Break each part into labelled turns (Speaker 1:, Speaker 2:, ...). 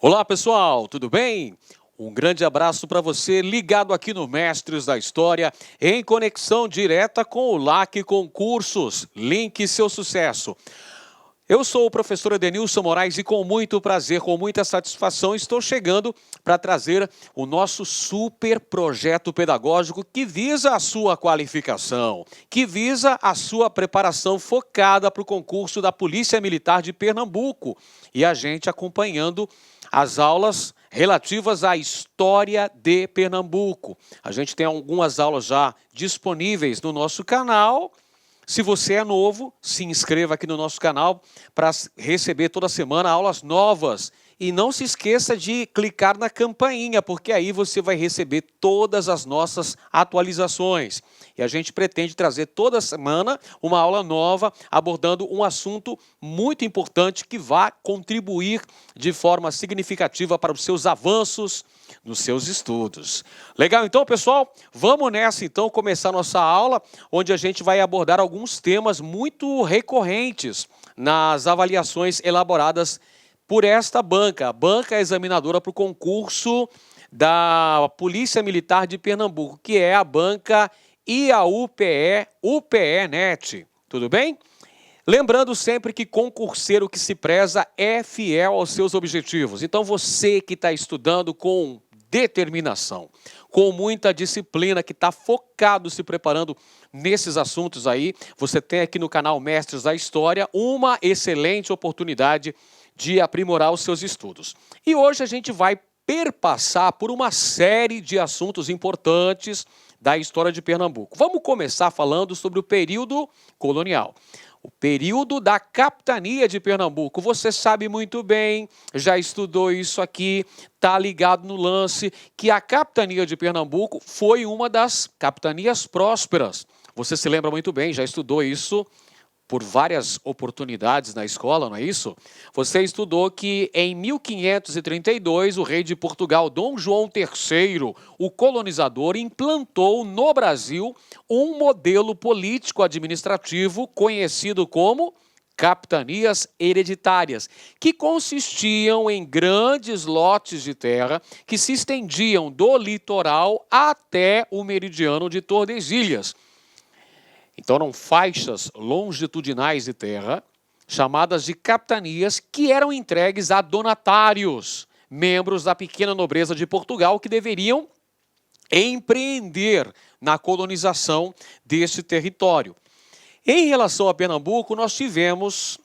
Speaker 1: Olá pessoal, tudo bem? Um grande abraço para você ligado aqui no Mestres da História, em conexão direta com o LAC Concursos. Link seu sucesso. Eu sou o professor Edenilson Moraes e com muito prazer, com muita satisfação, estou chegando para trazer o nosso super projeto pedagógico que visa a sua qualificação, que visa a sua preparação focada para o concurso da Polícia Militar de Pernambuco. E a gente acompanhando as aulas relativas à história de Pernambuco. A gente tem algumas aulas já disponíveis no nosso canal. Se você é novo, se inscreva aqui no nosso canal para receber toda semana aulas novas. E não se esqueça de clicar na campainha, porque aí você vai receber todas as nossas atualizações. E a gente pretende trazer toda semana uma aula nova, abordando um assunto muito importante que vai contribuir de forma significativa para os seus avanços nos seus estudos. Legal então, pessoal? Vamos nessa então começar nossa aula, onde a gente vai abordar alguns temas muito recorrentes nas avaliações elaboradas por esta banca, a banca examinadora para o concurso da Polícia Militar de Pernambuco, que é a banca IAUPE-UPE-NET. Tudo bem? Lembrando sempre que concurseiro que se preza é fiel aos seus objetivos. Então você que está estudando com determinação, com muita disciplina, que está focado, se preparando nesses assuntos aí, você tem aqui no canal Mestres da História uma excelente oportunidade de aprimorar os seus estudos. E hoje a gente vai perpassar por uma série de assuntos importantes da história de Pernambuco. Vamos começar falando sobre o período colonial. O período da capitania de Pernambuco. Você sabe muito bem, já estudou isso aqui, está ligado no lance, que a capitania de Pernambuco foi uma das capitanias prósperas. Você se lembra muito bem, já estudou isso por várias oportunidades na escola, não é isso? Você estudou que em 1532 o rei de Portugal, Dom João III, o colonizador, implantou no Brasil um modelo político-administrativo conhecido como capitanias hereditárias, que consistiam em grandes lotes de terra que se estendiam do litoral até o meridiano de Tordesilhas. Então eram faixas longitudinais de terra, chamadas de capitanias, que eram entregues a donatários, membros da pequena nobreza de Portugal, que deveriam empreender na colonização desse território. Em relação a Pernambuco, nós tivemos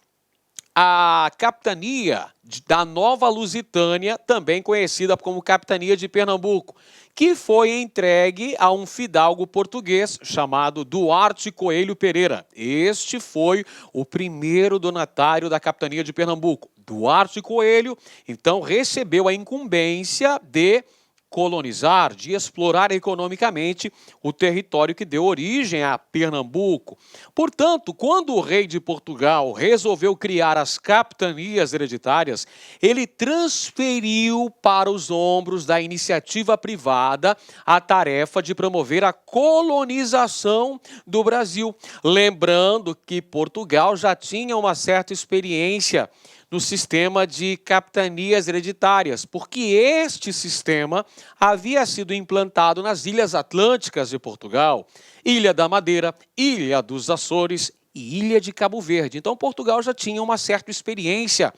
Speaker 1: a capitania da Nova Lusitânia, também conhecida como Capitania de Pernambuco, que foi entregue a um fidalgo português chamado Duarte Coelho Pereira. Este foi o primeiro donatário da Capitania de Pernambuco. Duarte Coelho, então, recebeu a incumbência de colonizar, de explorar economicamente o território que deu origem a Pernambuco. Portanto, quando o rei de Portugal resolveu criar as capitanias hereditárias, ele transferiu para os ombros da iniciativa privada a tarefa de promover a colonização do Brasil. Lembrando que Portugal já tinha uma certa experiência no sistema de capitanias hereditárias, porque este sistema havia sido implantado nas Ilhas Atlânticas de Portugal, Ilha da Madeira, Ilha dos Açores e Ilha de Cabo Verde. Então Portugal já tinha uma certa experiência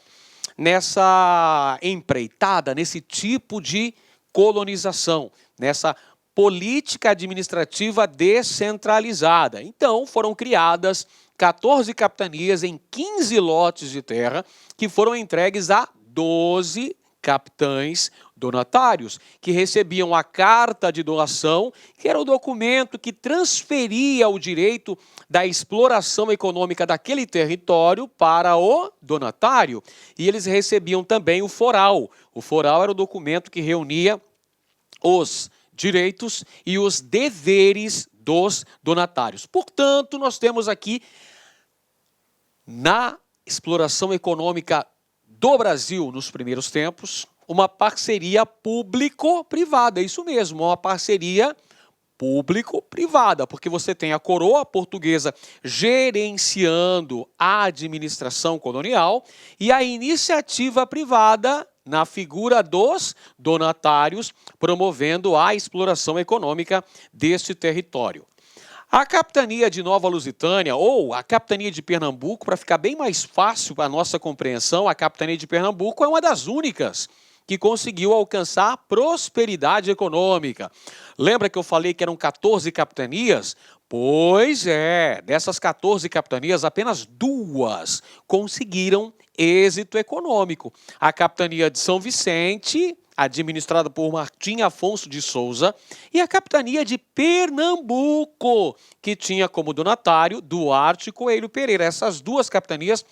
Speaker 1: nessa empreitada, nesse tipo de colonização, nessa política administrativa descentralizada. Então foram criadas 14 capitanias em 15 lotes de terra que foram entregues a 12 capitães donatários, que recebiam a carta de doação, que era o documento que transferia o direito da exploração econômica daquele território para o donatário. E eles recebiam também o foral. O foral era o documento que reunia os direitos e os deveres dos donatários. Portanto, nós temos aqui, na exploração econômica do Brasil nos primeiros tempos, uma parceria público-privada. Isso mesmo, uma parceria público-privada, porque você tem a coroa portuguesa gerenciando a administração colonial e a iniciativa privada na figura dos donatários, promovendo a exploração econômica deste território. A capitania de Nova Lusitânia, ou a capitania de Pernambuco, para ficar bem mais fácil para a nossa compreensão, a capitania de Pernambuco é uma das únicas que conseguiu alcançar prosperidade econômica. Lembra que eu falei que eram 14 capitanias? Pois é, dessas 14 capitanias, apenas 2 conseguiram êxito econômico. A capitania de São Vicente, administrada por Martim Afonso de Souza, e a capitania de Pernambuco, que tinha como donatário Duarte Coelho Pereira. Essas 2 capitanias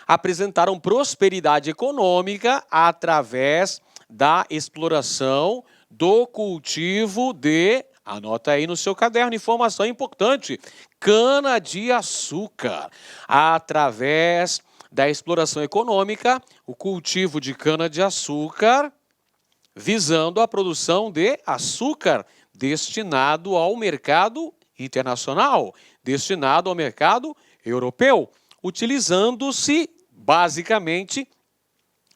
Speaker 1: apresentaram prosperidade econômica através da exploração do cultivo de, anota aí no seu caderno, informação importante, cana-de-açúcar. Através da exploração econômica, o cultivo de cana-de-açúcar, visando a produção de açúcar destinado ao mercado internacional, destinado ao mercado europeu, utilizando-se basicamente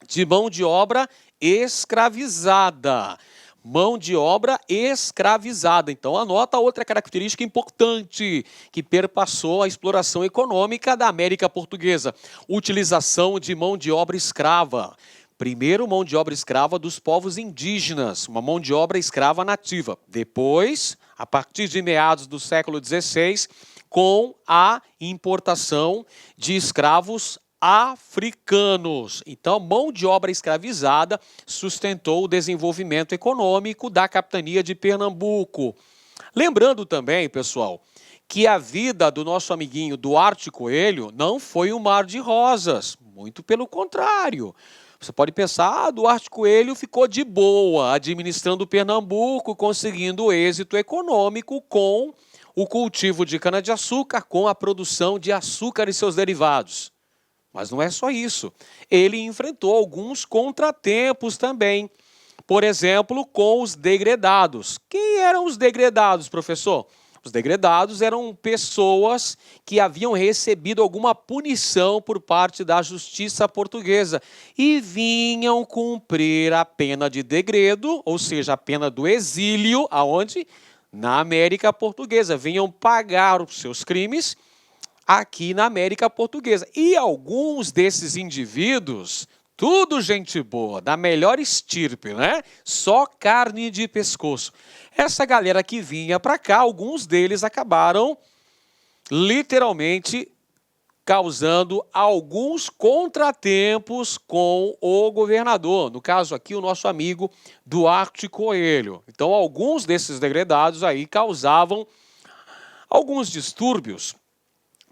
Speaker 1: de mão de obra escravizada. Mão de obra escravizada. Então, anota outra característica importante que perpassou a exploração econômica da América Portuguesa: utilização de mão de obra escrava. Primeiro, mão de obra escrava dos povos indígenas, uma mão de obra escrava nativa. Depois, a partir de meados do século XVI, com a importação de escravos africanos. Então, mão de obra escravizada sustentou o desenvolvimento econômico da capitania de Pernambuco. Lembrando também, pessoal, que a vida do nosso amiguinho Duarte Coelho não foi um mar de rosas, muito pelo contrário. Você pode pensar, Duarte Coelho ficou de boa administrando Pernambuco, conseguindo êxito econômico com o cultivo de cana-de-açúcar, com a produção de açúcar e seus derivados. Mas não é só isso. Ele enfrentou alguns contratempos também. Por exemplo, com os degredados. Quem eram os degredados, professor? Os degredados eram pessoas que haviam recebido alguma punição por parte da justiça portuguesa e vinham cumprir a pena de degredo, ou seja, a pena do exílio, aonde? Na América Portuguesa. Vinham pagar os seus crimes aqui na América Portuguesa. E alguns desses indivíduos, tudo gente boa, da melhor estirpe, né? Só carne de pescoço. Essa galera que vinha para cá, alguns deles acabaram literalmente causando alguns contratempos com o governador. No caso aqui, o nosso amigo Duarte Coelho. Então, alguns desses degredados aí causavam alguns distúrbios,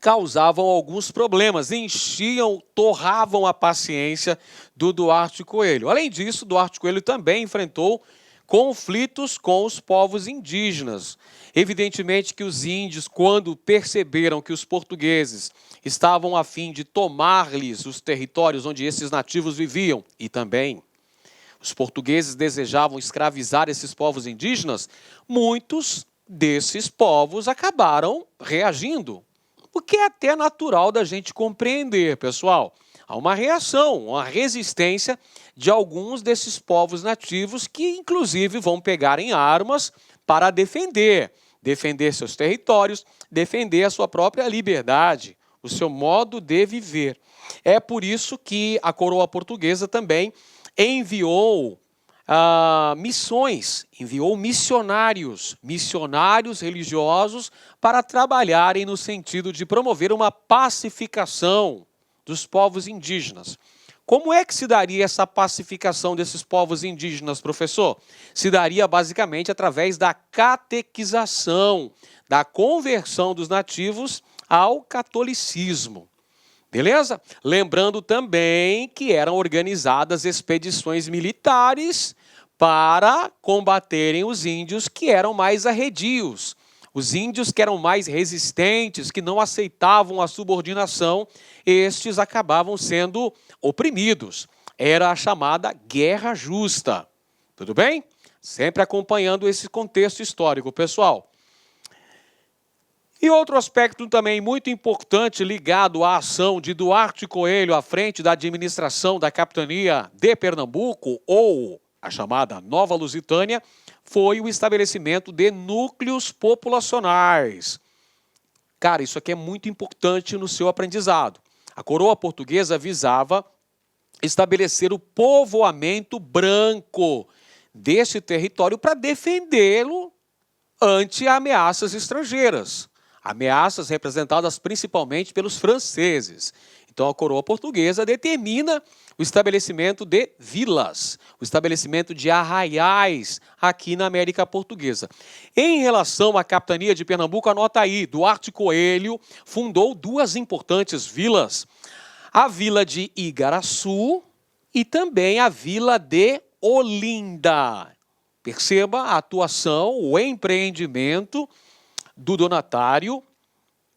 Speaker 1: causavam alguns problemas, enchiam, torravam a paciência do Duarte Coelho. Além disso, Duarte Coelho também enfrentou conflitos com os povos indígenas. Evidentemente que os índios, quando perceberam que os portugueses estavam a fim de tomar-lhes os territórios onde esses nativos viviam, e também os portugueses desejavam escravizar esses povos indígenas, muitos desses povos acabaram reagindo. O que é até natural da gente compreender, pessoal. Há uma reação, uma resistência de alguns desses povos nativos que, inclusive, vão pegar em armas para defender seus territórios, defender a sua própria liberdade, o seu modo de viver. É por isso que a coroa portuguesa também enviou missões, enviou missionários religiosos para trabalharem no sentido de promover uma pacificação dos povos indígenas. Como é que se daria essa pacificação desses povos indígenas, professor? Se daria basicamente através da catequização, da conversão dos nativos ao catolicismo. Beleza? Lembrando também que eram organizadas expedições militares para combaterem os índios que eram mais arredios. Os índios que eram mais resistentes, que não aceitavam a subordinação, estes acabavam sendo oprimidos. Era a chamada Guerra Justa. Tudo bem? Sempre acompanhando esse contexto histórico, pessoal. E outro aspecto também muito importante ligado à ação de Duarte Coelho à frente da administração da Capitania de Pernambuco, ou a chamada Nova Lusitânia, foi o estabelecimento de núcleos populacionais. Cara, isso aqui é muito importante no seu aprendizado. A coroa portuguesa visava estabelecer o povoamento branco deste território para defendê-lo ante ameaças estrangeiras. Ameaças representadas principalmente pelos franceses. Então, a coroa portuguesa determina o estabelecimento de vilas, o estabelecimento de arraiais aqui na América Portuguesa. Em relação à capitania de Pernambuco, anota aí, Duarte Coelho fundou duas importantes vilas. A vila de Igaraçu e também a vila de Olinda. Perceba a atuação, o empreendimento do donatário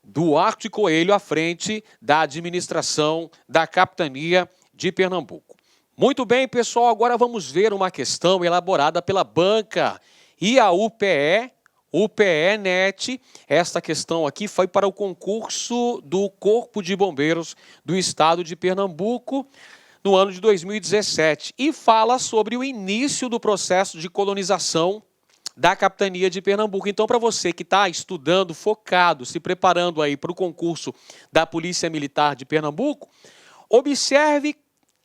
Speaker 1: Duarte Coelho à frente da administração da capitania de Pernambuco. Muito bem, pessoal, agora vamos ver uma questão elaborada pela banca e a UPE-NET. Esta questão aqui foi para o concurso do Corpo de Bombeiros do Estado de Pernambuco no ano de 2017 e fala sobre o início do processo de colonização da capitania de Pernambuco. Então, para você que está estudando, focado, se preparando aí para o concurso da Polícia Militar de Pernambuco, observe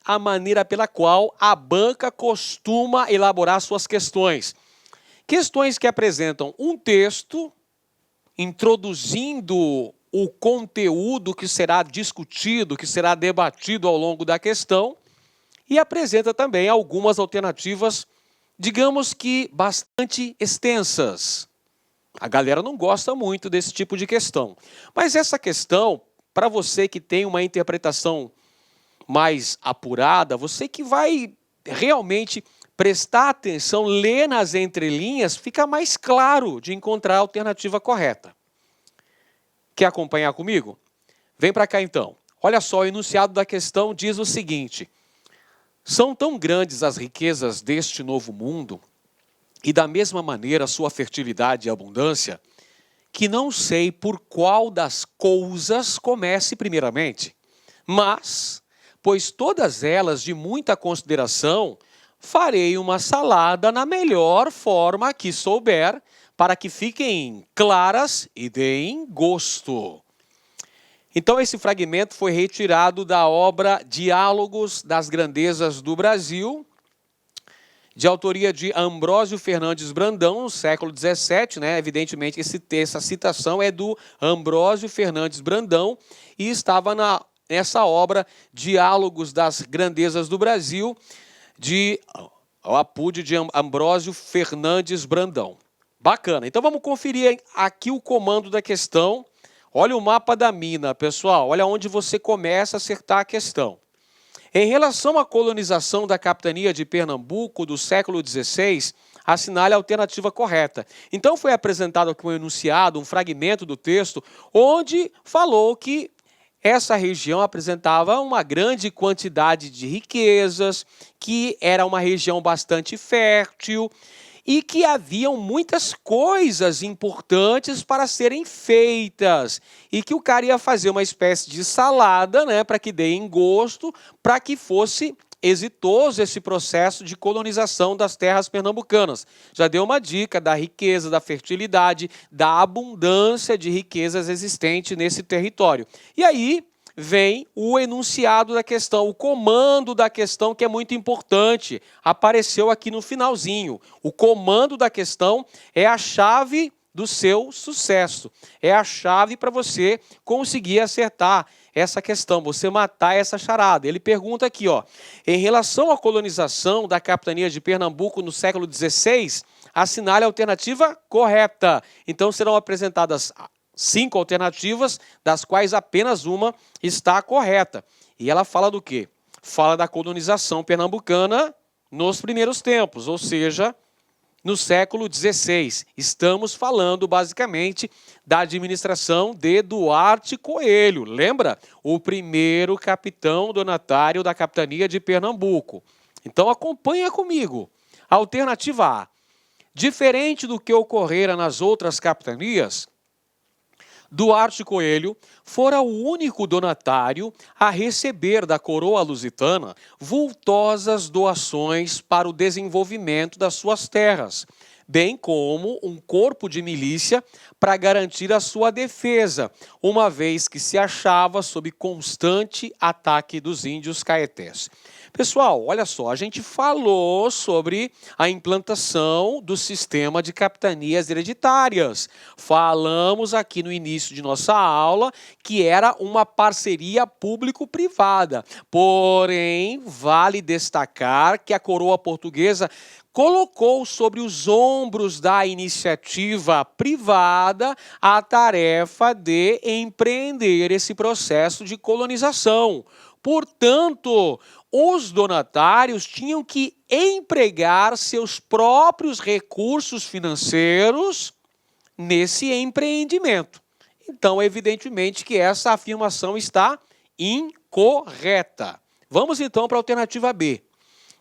Speaker 1: a maneira pela qual a banca costuma elaborar suas questões. Questões que apresentam um texto, introduzindo o conteúdo que será discutido, que será debatido ao longo da questão, e apresenta também algumas alternativas, digamos que bastante extensas. A galera não gosta muito desse tipo de questão. Mas essa questão, para você que tem uma interpretação mais apurada, você que vai realmente prestar atenção, ler nas entrelinhas, fica mais claro de encontrar a alternativa correta. Quer acompanhar comigo? Vem para cá então. Olha só, o enunciado da questão diz o seguinte: são tão grandes as riquezas deste novo mundo, e da mesma maneira sua fertilidade e abundância, que não sei por qual das coisas comece primeiramente, mas, pois todas elas de muita consideração, farei uma salada na melhor forma que souber, para que fiquem claras e deem gosto. Então, esse fragmento foi retirado da obra Diálogos das Grandezas do Brasil, de autoria de Ambrósio Fernandes Brandão, no século XVII, né? Evidentemente, essa citação é do Ambrósio Fernandes Brandão e estava nessa obra Diálogos das Grandezas do Brasil, de Apude de Ambrósio Fernandes Brandão. Bacana. Então, vamos conferir aqui o comando da questão. Olha o mapa da mina, pessoal. Olha onde você começa a acertar a questão. Em relação à colonização da capitania de Pernambuco do século XVI, assinale a alternativa correta. Então foi apresentado aqui um enunciado, um fragmento do texto, onde falou que essa região apresentava uma grande quantidade de riquezas, que era uma região bastante fértil, e que haviam muitas coisas importantes para serem feitas, e que o cara ia fazer uma espécie de salada, né, para que dê em gosto, para que fosse exitoso esse processo de colonização das terras pernambucanas. Já deu uma dica da riqueza, da fertilidade, da abundância de riquezas existente nesse território. E aí vem o enunciado da questão, o comando da questão, que é muito importante. Apareceu aqui no finalzinho. O comando da questão é a chave do seu sucesso. É a chave para você conseguir acertar essa questão, você matar essa charada. Ele pergunta aqui, ó, em relação à colonização da capitania de Pernambuco no século XVI, assinale a alternativa correta. Então serão apresentadas 5 alternativas, das quais apenas uma está correta. E ela fala do quê? Fala da colonização pernambucana nos primeiros tempos, ou seja, no século XVI. Estamos falando, basicamente, da administração de Duarte Coelho. Lembra? O primeiro capitão donatário da capitania de Pernambuco. Então, acompanha comigo. Alternativa A. Diferente do que ocorrera nas outras capitanias, Duarte Coelho fora o único donatário a receber da coroa lusitana vultosas doações para o desenvolvimento das suas terras, bem como um corpo de milícia para garantir a sua defesa, uma vez que se achava sob constante ataque dos índios caetés. Pessoal, olha só, a gente falou sobre a implantação do sistema de capitanias hereditárias. Falamos aqui no início de nossa aula que era uma parceria público-privada. Porém, vale destacar que a coroa portuguesa colocou sobre os ombros da iniciativa privada a tarefa de empreender esse processo de colonização. Portanto, os donatários tinham que empregar seus próprios recursos financeiros nesse empreendimento. Então, evidentemente que essa afirmação está incorreta. Vamos então para a alternativa B.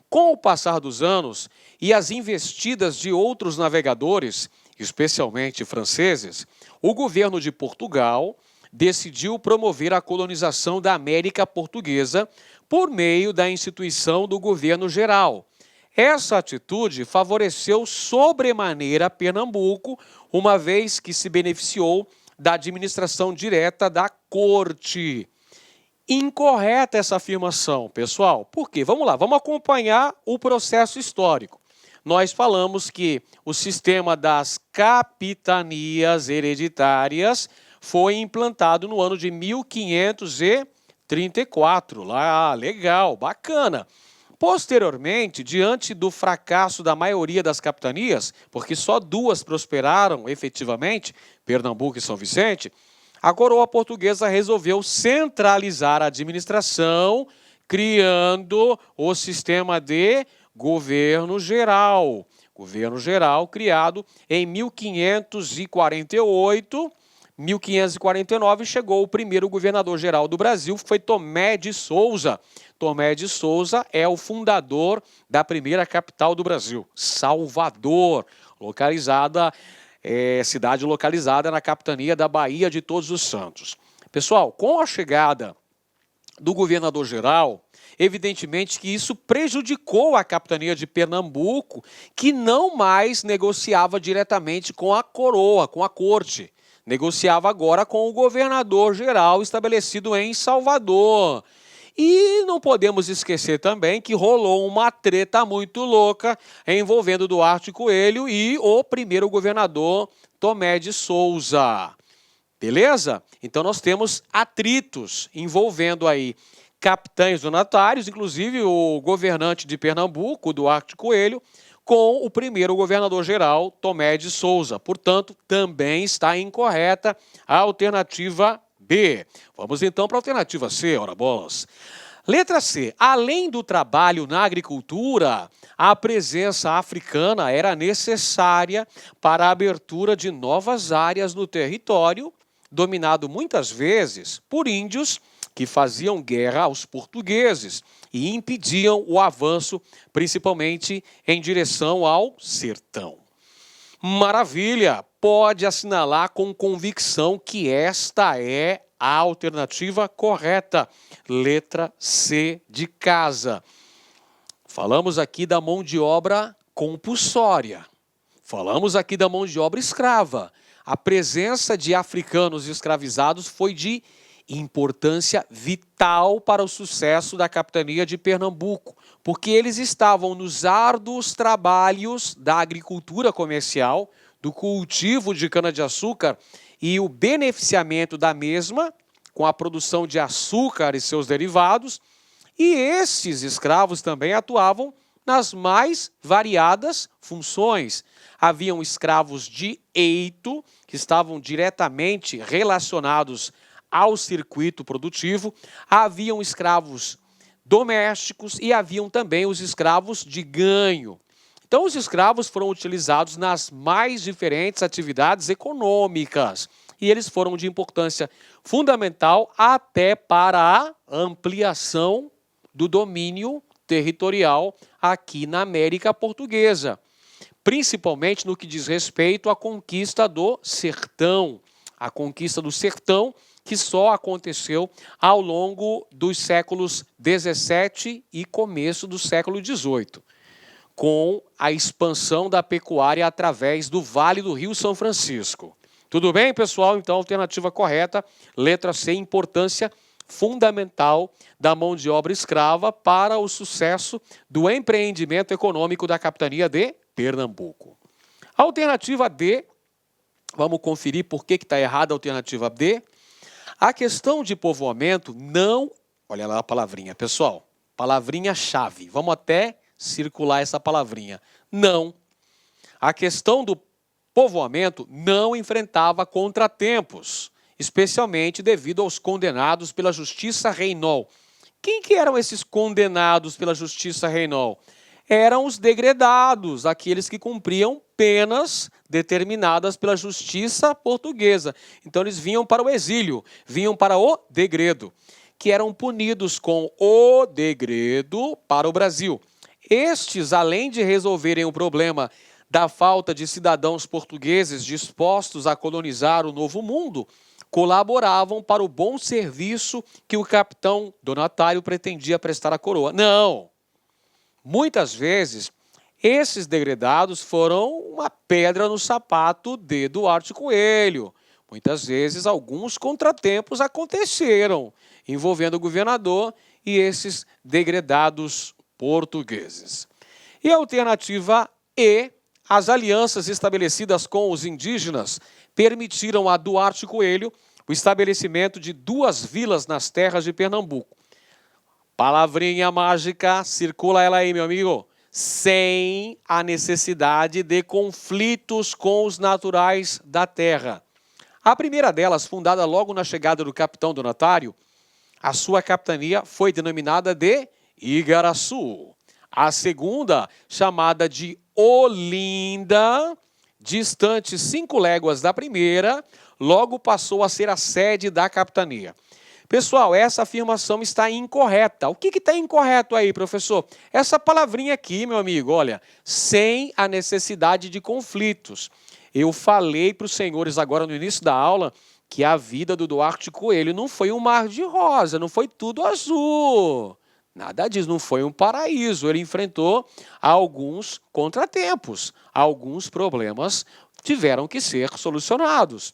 Speaker 1: Com o passar dos anos e as investidas de outros navegadores, especialmente franceses, o governo de Portugal decidiu promover a colonização da América Portuguesa por meio da instituição do governo geral. Essa atitude favoreceu sobremaneira Pernambuco, uma vez que se beneficiou da administração direta da corte. Incorreta essa afirmação, pessoal. Por quê? Vamos lá, vamos acompanhar o processo histórico. Nós falamos que o sistema das capitanias hereditárias foi implantado no ano de 1534. Lá, legal, bacana. Posteriormente, diante do fracasso da maioria das capitanias, porque só duas prosperaram efetivamente, Pernambuco e São Vicente, a coroa portuguesa resolveu centralizar a administração, criando o sistema de governo geral. Governo geral criado em 1548. 1549 chegou o primeiro governador-geral do Brasil, que foi Tomé de Souza. Tomé de Souza é o fundador da primeira capital do Brasil, Salvador, cidade localizada na capitania da Baía de Todos os Santos. Pessoal, com a chegada do governador-geral, evidentemente que isso prejudicou a capitania de Pernambuco, que não mais negociava diretamente com a coroa, com a corte. Negociava agora com o governador-geral estabelecido em Salvador. E não podemos esquecer também que rolou uma treta muito louca envolvendo Duarte Coelho e o primeiro governador Tomé de Souza. Beleza? Então nós temos atritos envolvendo aí capitães donatários, inclusive o governante de Pernambuco, Duarte Coelho, com o primeiro governador-geral, Tomé de Souza. Portanto, também está incorreta a alternativa B. Vamos então para a alternativa C, ora bolas. Letra C. Além do trabalho na agricultura, a presença africana era necessária para a abertura de novas áreas no território, dominado muitas vezes por índios que faziam guerra aos portugueses e impediam o avanço, principalmente em direção ao sertão. Maravilha! Pode assinalar com convicção que esta é a alternativa correta. Letra C de casa. Falamos aqui da mão de obra compulsória. Falamos aqui da mão de obra escrava. A presença de africanos escravizados foi de importância vital para o sucesso da capitania de Pernambuco, porque eles estavam nos árduos trabalhos da agricultura comercial, do cultivo de cana-de-açúcar e o beneficiamento da mesma, com a produção de açúcar e seus derivados, e esses escravos também atuavam nas mais variadas funções. Haviam escravos de eito, que estavam diretamente relacionados ao circuito produtivo, haviam escravos domésticos e haviam também os escravos de ganho. Então, os escravos foram utilizados nas mais diferentes atividades econômicas e eles foram de importância fundamental até para a ampliação do domínio territorial aqui na América Portuguesa, principalmente no que diz respeito à conquista do sertão. a conquista do sertão, que só aconteceu ao longo dos séculos XVII e começo do século XVIII, com a expansão da pecuária através do Vale do Rio São Francisco. Tudo bem, pessoal? Então, alternativa correta, letra C, importância fundamental da mão de obra escrava para o sucesso do empreendimento econômico da capitania de Pernambuco. Alternativa D, vamos conferir por que está errada a alternativa D. A questão de povoamento não... Olha lá a palavrinha, pessoal. Palavrinha-chave. Vamos até circular essa palavrinha. Não. A questão do povoamento não enfrentava contratempos, especialmente devido aos condenados pela Justiça Reinol. Quem que eram esses condenados pela Justiça Reinol? Eram os degredados, aqueles que cumpriam penas determinadas pela justiça portuguesa. Então eles vinham para o exílio, vinham para o degredo, que eram punidos com o degredo para o Brasil. Estes, além de resolverem o problema da falta de cidadãos portugueses dispostos a colonizar o Novo Mundo, colaboravam para o bom serviço que o capitão donatário pretendia prestar à coroa. Não! Muitas vezes, esses degredados foram uma pedra no sapato de Duarte Coelho. Muitas vezes, alguns contratempos aconteceram, envolvendo o governador e esses degredados portugueses. E a alternativa E, as alianças estabelecidas com os indígenas permitiram a Duarte Coelho o estabelecimento de 2 vilas nas terras de Pernambuco. Palavrinha mágica, circula ela aí, meu amigo. Sem a necessidade de conflitos com os naturais da terra. A primeira delas, fundada logo na chegada do capitão donatário, a sua capitania foi denominada de Igaraçu. A segunda, chamada de Olinda, distante 5 léguas da primeira, logo passou a ser a sede da capitania. Pessoal, essa afirmação está incorreta. O que está incorreto aí, professor? Essa palavrinha aqui, meu amigo, olha, sem a necessidade de conflitos. Eu falei para os senhores agora no início da aula que a vida do Duarte Coelho não foi um mar de rosa, não foi tudo azul. Nada disso, não foi um paraíso. Ele enfrentou alguns contratempos, alguns problemas tiveram que ser solucionados.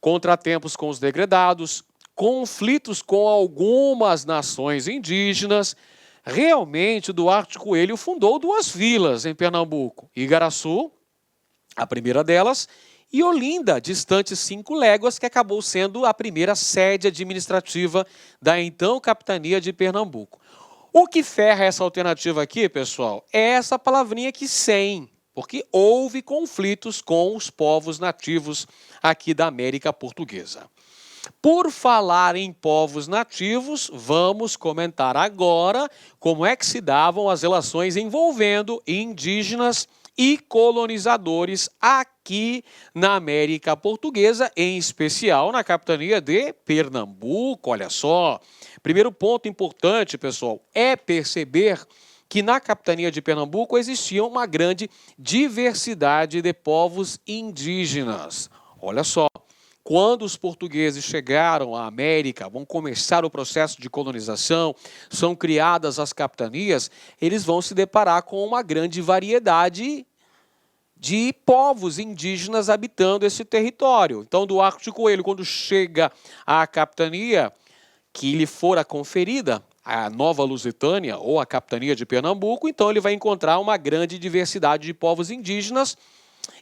Speaker 1: Contratempos com os degredados, conflitos com algumas nações indígenas. Realmente, o Duarte Coelho fundou 2 vilas em Pernambuco. Igaraçu, a primeira delas, e Olinda, distante 5 léguas, que acabou sendo a primeira sede administrativa da então capitania de Pernambuco. O que ferra essa alternativa aqui, pessoal, é essa palavrinha aqui, sem, porque houve conflitos com os povos nativos aqui da América Portuguesa. Por falar em povos nativos, vamos comentar agora como é que se davam as relações envolvendo indígenas e colonizadores aqui na América Portuguesa, em especial na capitania de Pernambuco. Olha só, primeiro ponto importante, pessoal, é perceber que na capitania de Pernambuco existia uma grande diversidade de povos indígenas. Olha só. Quando os portugueses chegaram à América, vão começar o processo de colonização, são criadas as capitanias, eles vão se deparar com uma grande variedade de povos indígenas habitando esse território. Então, Duarte Coelho, quando chega à capitania, que lhe fora conferida, a Nova Lusitânia ou a capitania de Pernambuco, então ele vai encontrar uma grande diversidade de povos indígenas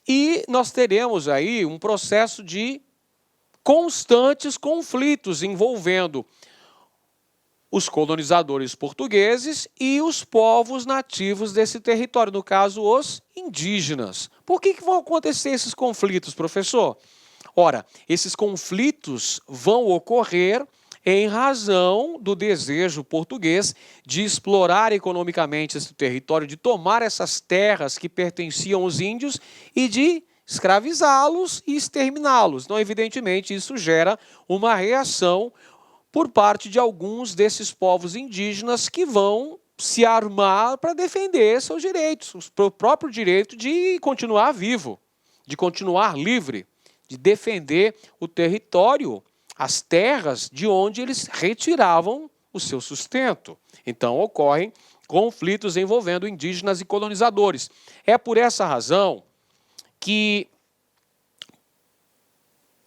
Speaker 1: e nós teremos aí um processo de constantes conflitos envolvendo os colonizadores portugueses e os povos nativos desse território, no caso, os indígenas. Por que vão acontecer esses conflitos, professor? Ora, esses conflitos vão ocorrer em razão do desejo português de explorar economicamente esse território, de tomar essas terras que pertenciam aos índios e de escravizá-los e exterminá-los. Então, evidentemente, isso gera uma reação por parte de alguns desses povos indígenas que vão se armar para defender seus direitos, o próprio direito de continuar vivo, de continuar livre, de defender o território, as terras de onde eles retiravam o seu sustento. Então, ocorrem conflitos envolvendo indígenas e colonizadores. É por essa razão que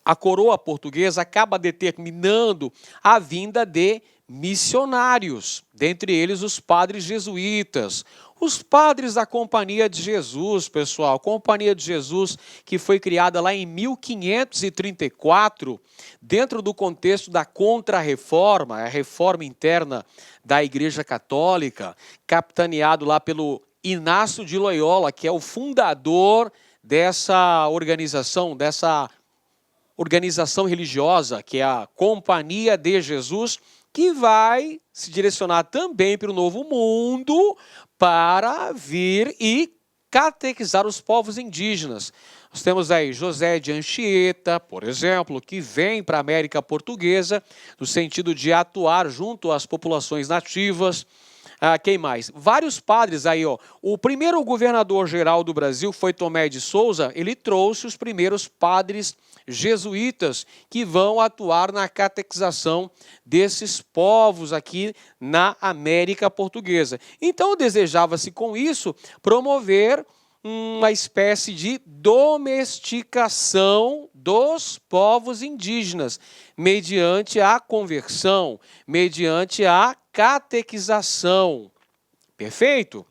Speaker 1: a coroa portuguesa acaba determinando a vinda de missionários, dentre eles os padres jesuítas, os padres da Companhia de Jesus, pessoal, Companhia de Jesus que foi criada lá em 1534, dentro do contexto da Contra-Reforma, a reforma interna da Igreja Católica, capitaneado lá pelo Inácio de Loyola, que é o fundador dessa organização religiosa, que é a Companhia de Jesus, que vai se direcionar também para o Novo Mundo para vir e catequizar os povos indígenas. Nós temos aí José de Anchieta, por exemplo, que vem para a América Portuguesa no sentido de atuar junto às populações nativas. Quem mais? Vários padres aí, ó. O primeiro governador-geral do Brasil foi Tomé de Souza, ele trouxe os primeiros padres jesuítas que vão atuar na catequização desses povos aqui na América Portuguesa. Então, desejava-se com isso promover uma espécie de domesticação dos povos indígenas, mediante a conversão, mediante a catequização. Perfeito?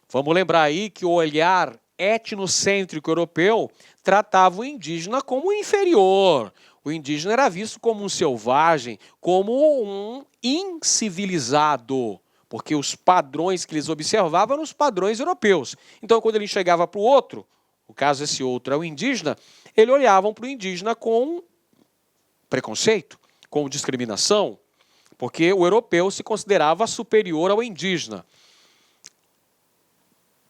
Speaker 1: Vamos lembrar aí que o olhar etnocêntrico europeu tratava o indígena como inferior. O indígena era visto como um selvagem, como um incivilizado, porque os padrões que eles observavam eram os padrões europeus. Então, quando ele chegava para o outro, no caso esse outro é o indígena, eles olhavam para o indígena com preconceito, com discriminação, porque o europeu se considerava superior ao indígena.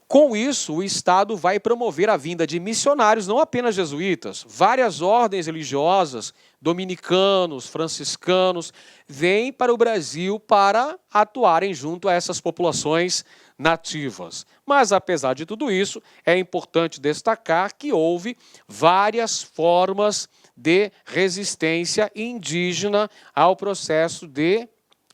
Speaker 1: Com isso, o Estado vai promover a vinda de missionários, não apenas jesuítas, várias ordens religiosas, dominicanos, franciscanos, vêm para o Brasil para atuarem junto a essas populações nativas. Mas, apesar de tudo isso, é importante destacar que houve várias formas de resistência indígena ao processo de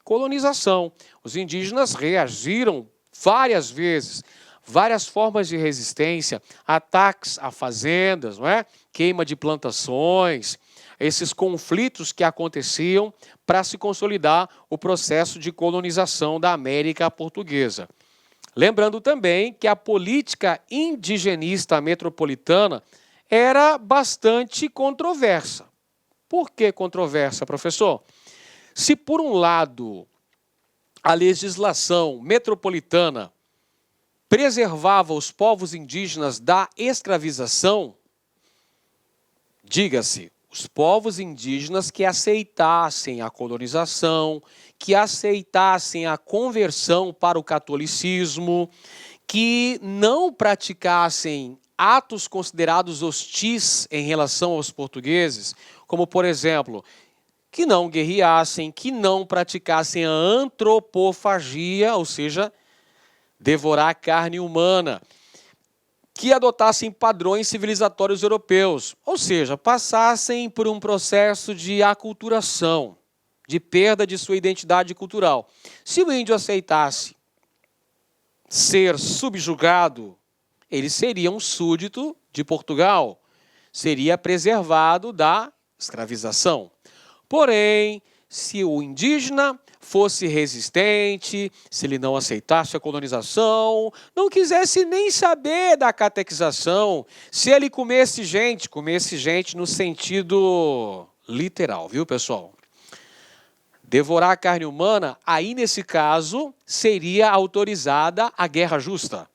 Speaker 1: colonização. Os indígenas reagiram várias vezes, várias formas de resistência, ataques a fazendas, não é? Queima de plantações, esses conflitos que aconteciam para se consolidar o processo de colonização da América Portuguesa. Lembrando também que a política indigenista metropolitana era bastante controversa. Por que controversa, professor? Se, por um lado, a legislação metropolitana preservava os povos indígenas da escravização, diga-se, os povos indígenas que aceitassem a colonização, que aceitassem a conversão para o catolicismo, que não praticassem atos considerados hostis em relação aos portugueses, como, por exemplo, que não guerreassem, que não praticassem a antropofagia, ou seja, devorar a carne humana, que adotassem padrões civilizatórios europeus, ou seja, passassem por um processo de aculturação, de perda de sua identidade cultural. Se o índio aceitasse ser subjugado, ele seria um súdito de Portugal, seria preservado da escravização. Porém, se o indígena fosse resistente, se ele não aceitasse a colonização, não quisesse nem saber da catequização, se ele comesse gente no sentido literal, viu, pessoal? Devorar a carne humana, aí nesse caso, seria autorizada a guerra justa.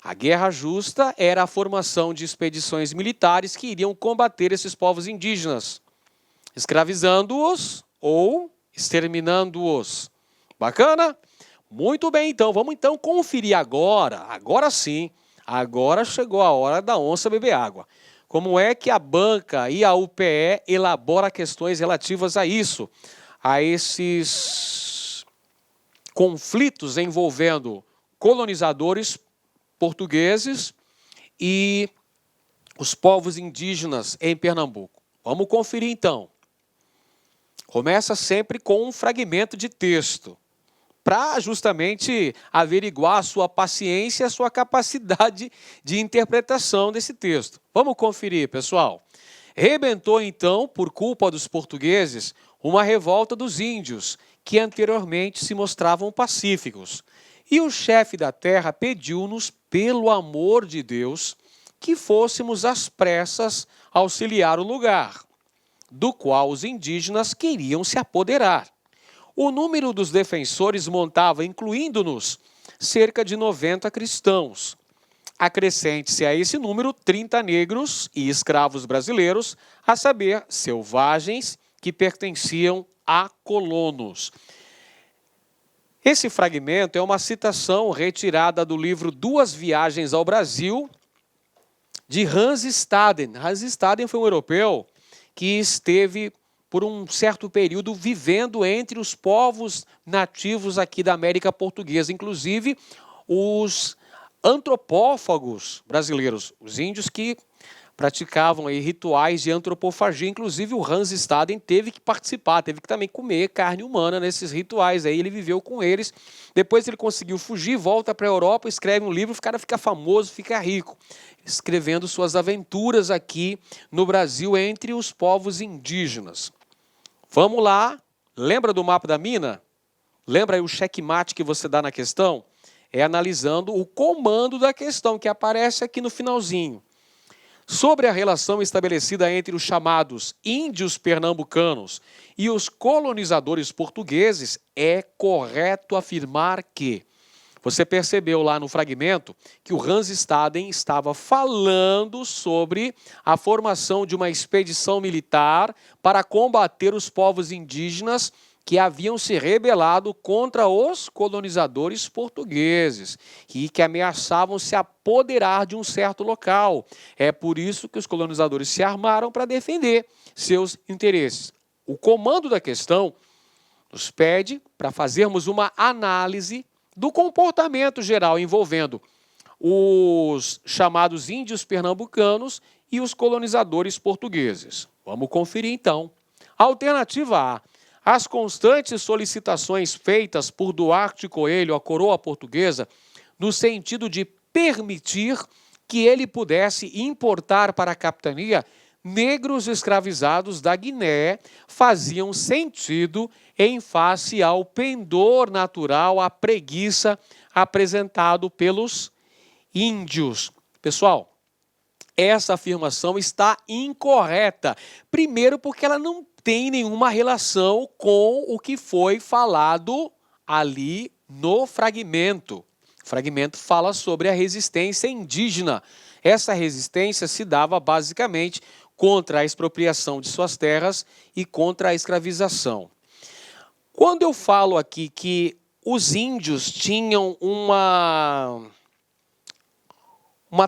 Speaker 1: A guerra justa era a formação de expedições militares que iriam combater esses povos indígenas, escravizando-os ou exterminando-os. Bacana? Muito bem, então. Vamos então conferir agora sim, agora chegou a hora da onça beber água. Como é que a banca e a UPE elabora questões relativas a isso, a esses conflitos envolvendo colonizadores portugueses e os povos indígenas em Pernambuco. Vamos conferir então. Começa sempre com um fragmento de texto, para justamente averiguar a sua paciência e a sua capacidade de interpretação desse texto. Vamos conferir, pessoal. Rebentou então, por culpa dos portugueses, uma revolta dos índios, que anteriormente se mostravam pacíficos. E o chefe da terra pediu-nos, pelo amor de Deus, que fôssemos às pressas auxiliar o lugar, do qual os indígenas queriam se apoderar. O número dos defensores montava, incluindo-nos, cerca de 90 cristãos. Acrescente-se a esse número 30 negros e escravos brasileiros, a saber, selvagens que pertenciam a colonos. Esse fragmento é uma citação retirada do livro Duas Viagens ao Brasil, de Hans Staden. Hans Staden foi um europeu que esteve por um certo período vivendo entre os povos nativos aqui da América Portuguesa, inclusive os antropófagos brasileiros, os índios que praticavam aí rituais de antropofagia. Inclusive o Hans Staden teve que participar, teve que também comer carne humana nesses rituais. Aí ele viveu com eles, depois ele conseguiu fugir, volta para a Europa, escreve um livro, o cara fica famoso, fica rico, escrevendo suas aventuras aqui no Brasil entre os povos indígenas. Vamos lá, lembra do mapa da mina? Lembra aí o checkmate que você dá na questão? É analisando o comando da questão, que aparece aqui no finalzinho. Sobre a relação estabelecida entre os chamados índios pernambucanos e os colonizadores portugueses, é correto afirmar que... Você percebeu lá no fragmento que o Hans Staden estava falando sobre a formação de uma expedição militar para combater os povos indígenas que haviam se rebelado contra os colonizadores portugueses e que ameaçavam se apoderar de um certo local. É por isso que os colonizadores se armaram para defender seus interesses. O comando da questão nos pede para fazermos uma análise do comportamento geral envolvendo os chamados índios pernambucanos e os colonizadores portugueses. Vamos conferir então. Alternativa A. As constantes solicitações feitas por Duarte Coelho à coroa portuguesa no sentido de permitir que ele pudesse importar para a capitania negros escravizados da Guiné faziam sentido em face ao pendor natural, à preguiça apresentado pelos índios. Pessoal, essa afirmação está incorreta. Primeiro, porque ela não tem nenhuma relação com o que foi falado ali no fragmento. O fragmento fala sobre a resistência indígena. Essa resistência se dava basicamente contra a expropriação de suas terras e contra a escravização. Quando eu falo aqui que os índios tinham uma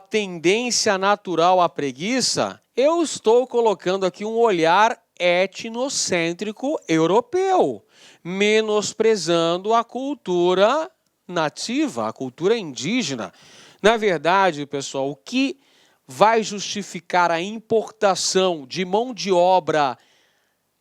Speaker 1: tendência natural à preguiça, eu estou colocando aqui um olhar etnocêntrico europeu, menosprezando a cultura nativa, a cultura indígena. Na verdade, pessoal, o que vai justificar a importação de mão de obra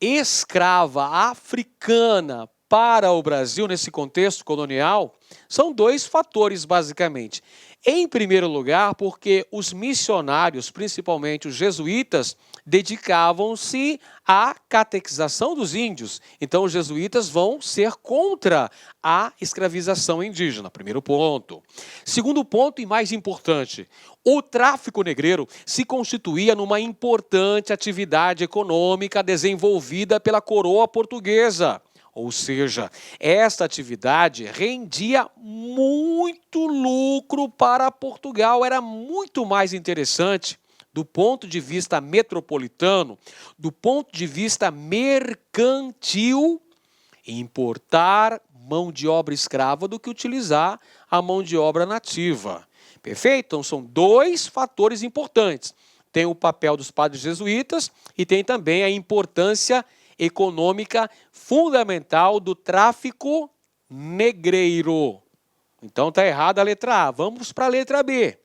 Speaker 1: escrava africana para o Brasil nesse contexto colonial são dois fatores, basicamente. Em primeiro lugar, porque os missionários, principalmente os jesuítas, dedicavam-se à catequização dos índios. Então, os jesuítas vão ser contra a escravização indígena. Primeiro ponto. Segundo ponto e mais importante, o tráfico negreiro se constituía numa importante atividade econômica desenvolvida pela coroa portuguesa. Ou seja, esta atividade rendia muito lucro para Portugal, era muito mais interessante do ponto de vista metropolitano, do ponto de vista mercantil, importar mão de obra escrava do que utilizar a mão de obra nativa. Perfeito? Então são dois fatores importantes. Tem o papel dos padres jesuítas e tem também a importância econômica fundamental do tráfico negreiro. Então está errada a letra A. Vamos para a letra B.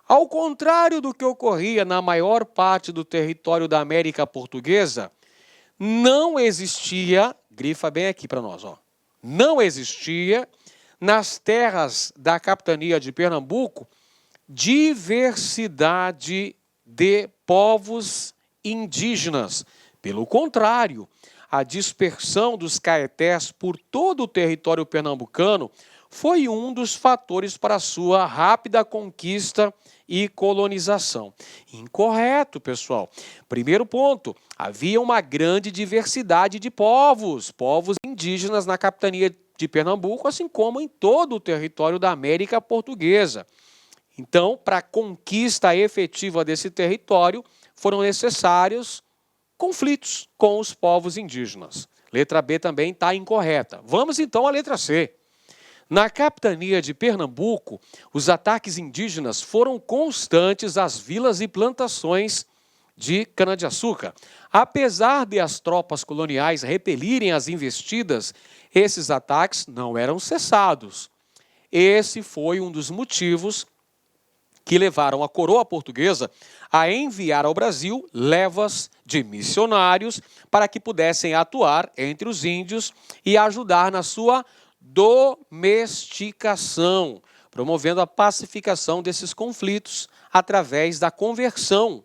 Speaker 1: Ao contrário do que ocorria na maior parte do território da América Portuguesa, não existia, grifa bem aqui para nós, ó, não existia nas terras da capitania de Pernambuco diversidade de povos indígenas. Pelo contrário, a dispersão dos caetés por todo o território pernambucano foi um dos fatores para a sua rápida conquista e colonização. Incorreto, pessoal. Primeiro ponto, havia uma grande diversidade de povos indígenas na capitania de Pernambuco, assim como em todo o território da América Portuguesa. Então, para a conquista efetiva desse território, foram necessários conflitos com os povos indígenas. Letra B também está incorreta. Vamos então à letra C. Na capitania de Pernambuco, os ataques indígenas foram constantes às vilas e plantações de cana-de-açúcar. Apesar de as tropas coloniais repelirem as investidas, esses ataques não eram cessados. Esse foi um dos motivos que levaram a coroa portuguesa a enviar ao Brasil levas de missionários para que pudessem atuar entre os índios e ajudar na sua domesticação, promovendo a pacificação desses conflitos através da conversão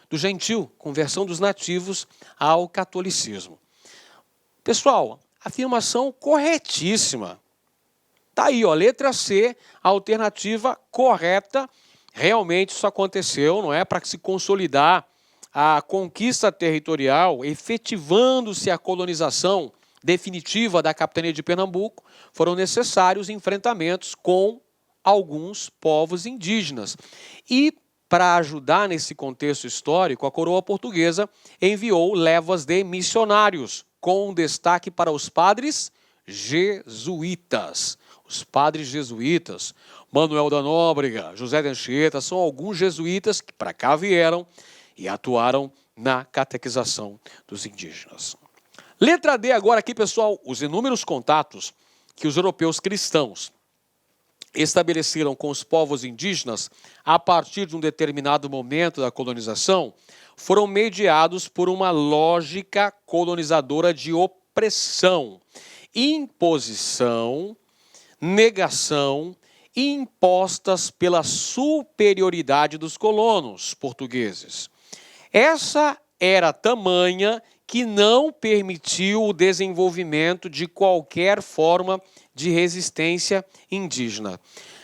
Speaker 1: do gentil, conversão dos nativos ao catolicismo. Pessoal, afirmação corretíssima. Está aí, ó, letra C, a alternativa correta. Realmente isso aconteceu, não é? Para se consolidar a conquista territorial, efetivando-se a colonização definitiva da capitania de Pernambuco, foram necessários enfrentamentos com alguns povos indígenas. E, para ajudar nesse contexto histórico, a coroa portuguesa enviou levas de missionários, com destaque para os padres jesuítas. Os padres jesuítas, Manuel da Nóbrega, José de Anchieta, são alguns jesuítas que para cá vieram e atuaram na catequização dos indígenas. Letra D agora aqui, pessoal, os inúmeros contatos que os europeus cristãos estabeleceram com os povos indígenas a partir de um determinado momento da colonização foram mediados por uma lógica colonizadora de opressão, imposição, negação impostas pela superioridade dos colonos portugueses. Essa era tamanha que não permitiu o desenvolvimento de qualquer forma de resistência indígena.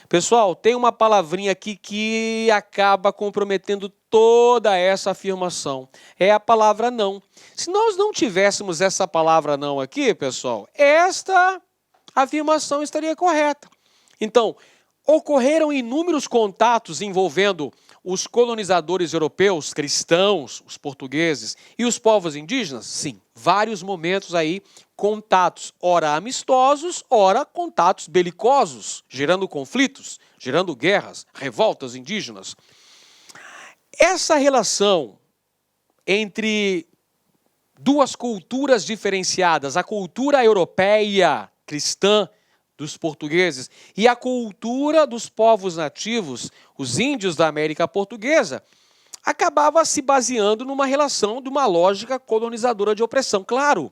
Speaker 1: Pessoal, tem uma palavrinha aqui que acaba comprometendo toda essa afirmação. É a palavra não. Se nós não tivéssemos essa palavra não aqui, pessoal, esta afirmação estaria correta. Então, ocorreram inúmeros contatos envolvendo os colonizadores europeus, cristãos, os portugueses e os povos indígenas? Sim, vários momentos aí, contatos, ora amistosos, ora contatos belicosos, gerando conflitos, gerando guerras, revoltas indígenas. Essa relação entre duas culturas diferenciadas, a cultura europeia cristã dos portugueses e a cultura dos povos nativos, os índios da América Portuguesa, acabava se baseando numa relação de uma lógica colonizadora de opressão. Claro,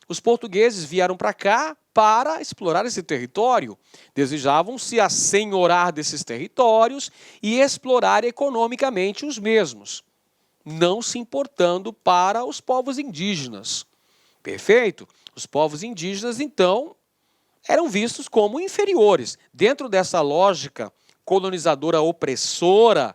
Speaker 1: os portugueses vieram para cá para explorar esse território, desejavam se assenhorar desses territórios e explorar economicamente os mesmos, não se importando para os povos indígenas. Perfeito? Os povos indígenas, então, eram vistos como inferiores. Dentro dessa lógica colonizadora opressora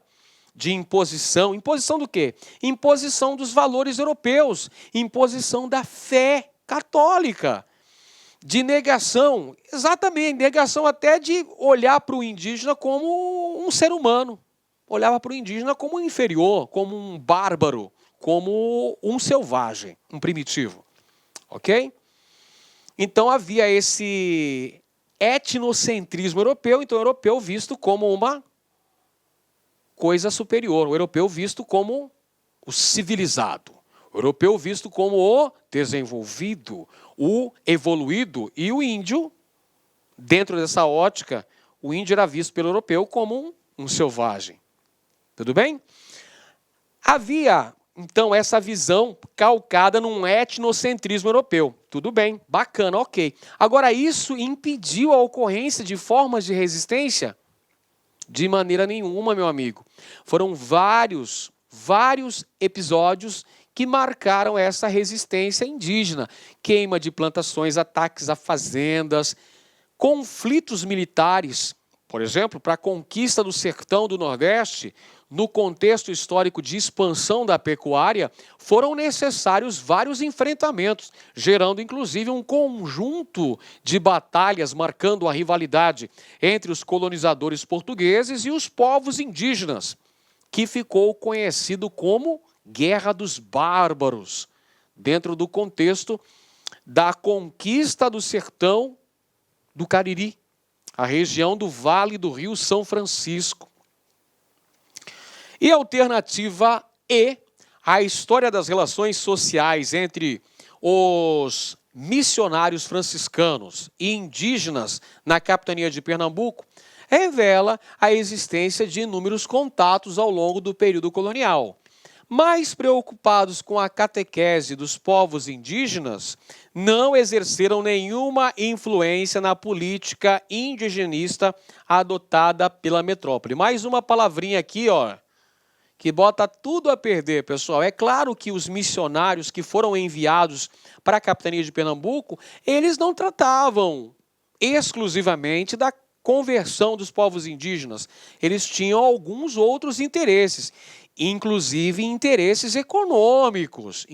Speaker 1: de imposição. Imposição do quê? Imposição dos valores europeus, imposição da fé católica, de negação, exatamente, negação até de olhar para o indígena como um ser humano. Olhava para o indígena como um inferior, como um bárbaro, como um selvagem, um primitivo. Ok? Então havia esse etnocentrismo europeu, então o europeu visto como uma coisa superior, o europeu visto como o civilizado, o europeu visto como o desenvolvido, o evoluído, e o índio, dentro dessa ótica, o índio era visto pelo europeu como um selvagem. Tudo bem? Havia, então, essa visão calcada num etnocentrismo europeu. Tudo bem, bacana, ok. Agora, isso impediu a ocorrência de formas de resistência? De maneira nenhuma, meu amigo. Foram vários episódios que marcaram essa resistência indígena. Queima de plantações, ataques a fazendas, conflitos militares. Por exemplo, para a conquista do sertão do Nordeste, no contexto histórico de expansão da pecuária, foram necessários vários enfrentamentos, gerando inclusive um conjunto de batalhas marcando a rivalidade entre os colonizadores portugueses e os povos indígenas, que ficou conhecido como Guerra dos Bárbaros, dentro do contexto da conquista do sertão do Cariri, a região do Vale do Rio São Francisco. E a alternativa E, a história das relações sociais entre os missionários franciscanos e indígenas na capitania de Pernambuco, revela a existência de inúmeros contatos ao longo do período colonial. Mais preocupados com a catequese dos povos indígenas, não exerceram nenhuma influência na política indigenista adotada pela metrópole. Mais uma palavrinha aqui, ó, que bota tudo a perder, pessoal. É claro que os missionários que foram enviados para a capitania de Pernambuco, eles não tratavam exclusivamente da conversão dos povos indígenas. Eles tinham alguns outros interesses, inclusive interesses econômicos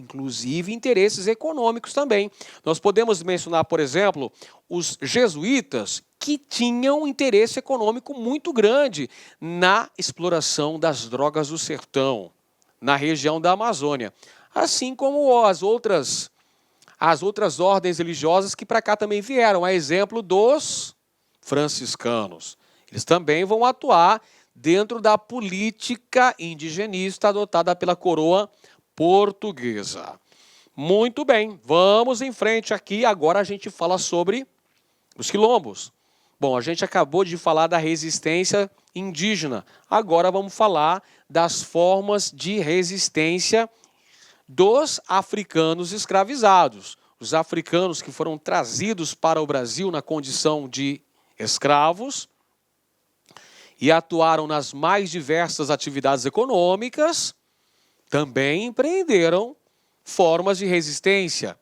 Speaker 1: também. Nós podemos mencionar, por exemplo, os jesuítas, que tinham um interesse econômico muito grande na exploração das drogas do sertão, na região da Amazônia, assim como as outras ordens religiosas que para cá também vieram, a exemplo dos franciscanos. Eles também vão atuar dentro da política indigenista adotada pela coroa portuguesa. Muito bem, vamos em frente aqui. Agora a gente fala sobre os quilombos. Bom, a gente acabou de falar da resistência indígena. Agora vamos falar das formas de resistência dos africanos escravizados. Os africanos que foram trazidos para o Brasil na condição de escravos e atuaram nas mais diversas atividades econômicas, também empreenderam formas de resistência.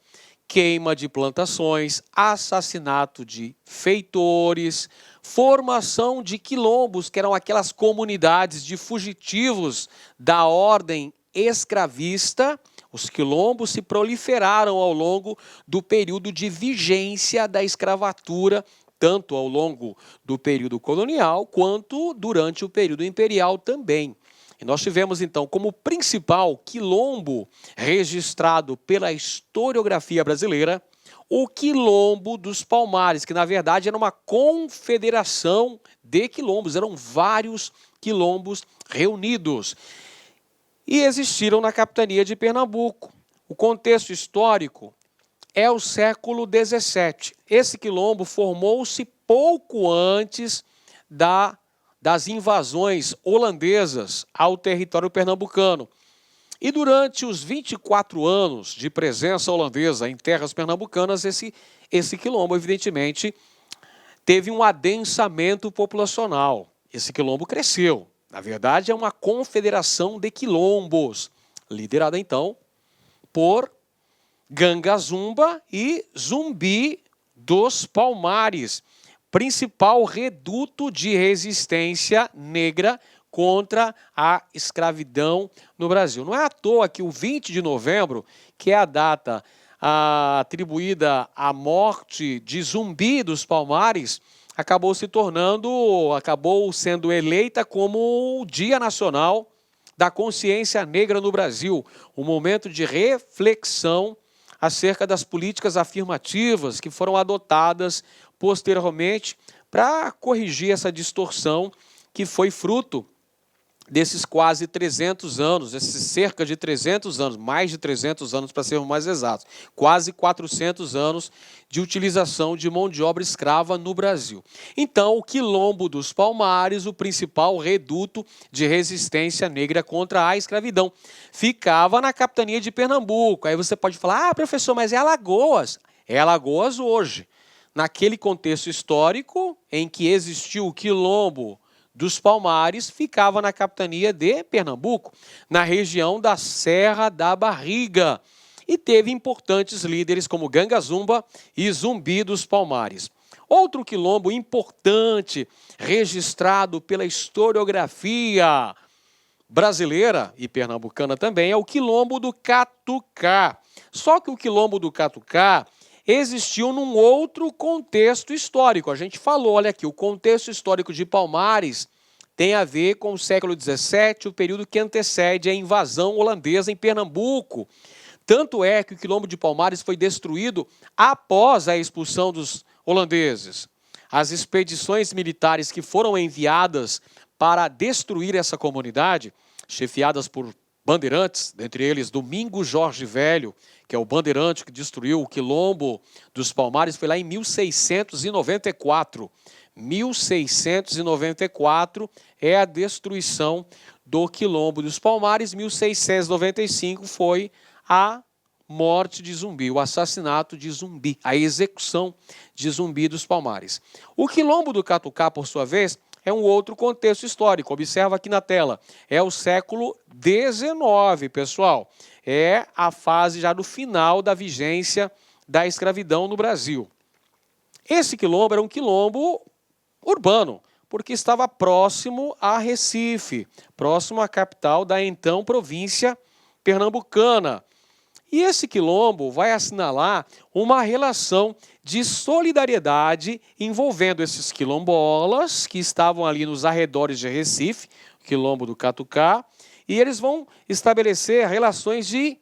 Speaker 1: Queima de plantações, assassinato de feitores, formação de quilombos, que eram aquelas comunidades de fugitivos da ordem escravista. Os quilombos se proliferaram ao longo do período de vigência da escravatura, tanto ao longo do período colonial, quanto durante o período imperial também. E nós tivemos, então, como principal quilombo registrado pela historiografia brasileira, o Quilombo dos Palmares, que, na verdade, era uma confederação de quilombos, eram vários quilombos reunidos. E existiram na capitania de Pernambuco. O contexto histórico é o século XVII. Esse quilombo formou-se pouco antes das invasões holandesas ao território pernambucano. E durante os 24 anos de presença holandesa em terras pernambucanas, esse quilombo, evidentemente, teve um adensamento populacional. Esse quilombo cresceu. Na verdade, é uma confederação de quilombos, liderada, então, por Gangazumba e Zumbi dos Palmares, principal reduto de resistência negra contra a escravidão no Brasil. Não é à toa que o 20 de novembro, que é a data atribuída à morte de Zumbi dos Palmares, acabou sendo eleita como o Dia Nacional da Consciência Negra no Brasil, um momento de reflexão acerca das políticas afirmativas que foram adotadas posteriormente para corrigir essa distorção que foi fruto desses quase 300 anos, esses cerca de 300 anos, mais de 300 anos para sermos mais exatos, quase 400 anos de utilização de mão de obra escrava no Brasil. Então, o Quilombo dos Palmares, o principal reduto de resistência negra contra a escravidão, ficava na capitania de Pernambuco. Aí você pode falar, professor, mas é Alagoas. É Alagoas hoje. Naquele contexto histórico em que existiu o Quilombo dos Palmares, ficava na capitania de Pernambuco, na região da Serra da Barriga, e teve importantes líderes como Gangazumba e Zumbi dos Palmares. Outro quilombo importante, registrado pela historiografia brasileira e pernambucana também, é o Quilombo do Catucá. Só que o Quilombo do Catucá existiu num outro contexto histórico. A gente falou, olha aqui, o contexto histórico de Palmares tem a ver com o século XVII, o período que antecede a invasão holandesa em Pernambuco. Tanto é que o Quilombo de Palmares foi destruído após a expulsão dos holandeses. As expedições militares que foram enviadas para destruir essa comunidade, chefiadas por bandeirantes, dentre eles Domingos Jorge Velho, que é o bandeirante que destruiu o Quilombo dos Palmares, foi lá em 1694. 1694 é a destruição do Quilombo dos Palmares, 1695 foi a morte de Zumbi, o assassinato de Zumbi, a execução de Zumbi dos Palmares. O Quilombo do Catucá, por sua vez, é um outro contexto histórico. Observa aqui na tela. É o século XIX, pessoal. É a fase já do final da vigência da escravidão no Brasil. Esse quilombo era um quilombo urbano, porque estava próximo a Recife, próximo à capital da então província pernambucana. E esse quilombo vai assinalar uma relação de solidariedade envolvendo esses quilombolas que estavam ali nos arredores de Recife, o Quilombo do Catucá, e eles vão estabelecer relações de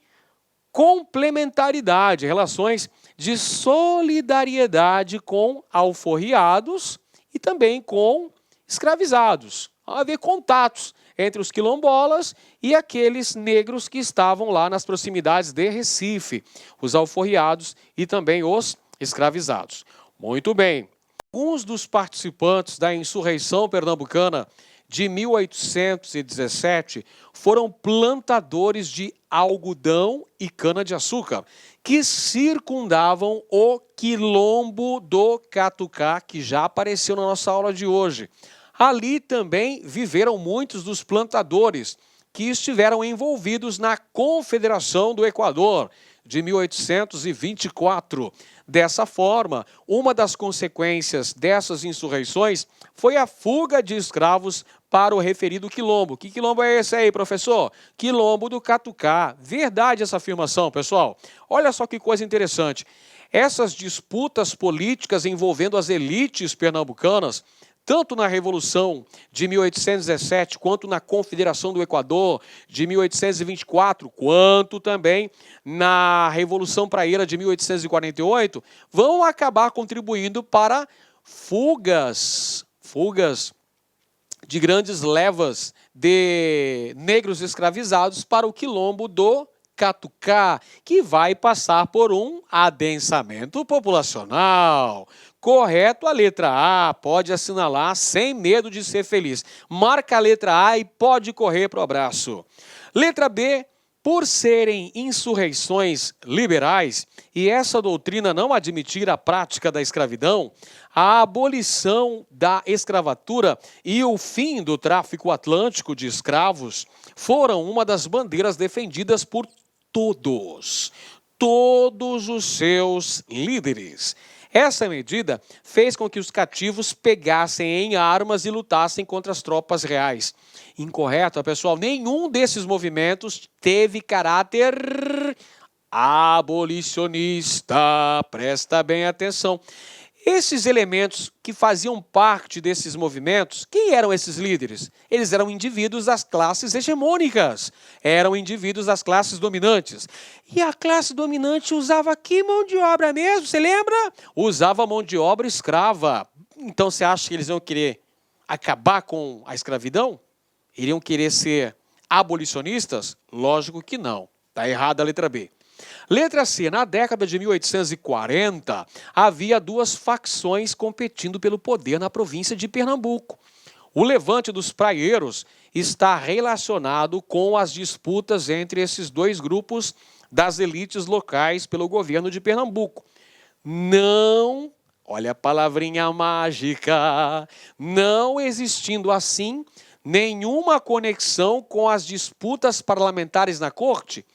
Speaker 1: complementaridade, relações de solidariedade com alforriados e também com escravizados. Vai haver contatos entre os quilombolas e aqueles negros que estavam lá nas proximidades de Recife, os alforriados e também os escravizados. Muito bem. Alguns dos participantes da insurreição pernambucana de 1817 foram plantadores de algodão e cana-de-açúcar, que circundavam o Quilombo do Catucá, que já apareceu na nossa aula de hoje. Ali também viveram muitos dos plantadores que estiveram envolvidos na Confederação do Equador de 1824. Dessa forma, uma das consequências dessas insurreições foi a fuga de escravos para o referido quilombo. Que quilombo é esse aí, professor? Quilombo do Catucá. Verdade essa afirmação, pessoal. Olha só que coisa interessante. Essas disputas políticas envolvendo as elites pernambucanas, tanto na Revolução de 1817, quanto na Confederação do Equador de 1824, quanto também na Revolução Praieira de 1848, vão acabar contribuindo para fugas de grandes levas de negros escravizados para o Quilombo do Catucá, que vai passar por um adensamento populacional. Correto a letra A, pode assinalar sem medo de ser feliz. Marca a letra A e pode correr para o abraço. Letra B, por serem insurreições liberais e essa doutrina não admitir a prática da escravidão, a abolição da escravatura e o fim do tráfico atlântico de escravos foram uma das bandeiras defendidas por todos os seus líderes. Essa medida fez com que os cativos pegassem em armas e lutassem contra as tropas reais. Incorreto, pessoal? Nenhum desses movimentos teve caráter abolicionista. Presta bem atenção. Esses elementos que faziam parte desses movimentos, quem eram esses líderes? Eles eram indivíduos das classes hegemônicas, eram indivíduos das classes dominantes. E a classe dominante usava que mão de obra mesmo? Você lembra? Usava mão de obra escrava. Então você acha que eles iam querer acabar com a escravidão? Iriam querer ser abolicionistas? Lógico que não. Está errada a letra B. Letra C. Na década de 1840, havia duas facções competindo pelo poder na província de Pernambuco. O levante dos praieiros está relacionado com as disputas entre esses dois grupos das elites locais pelo governo de Pernambuco. Não, olha a palavrinha mágica, não existindo assim nenhuma conexão com as disputas parlamentares na corte.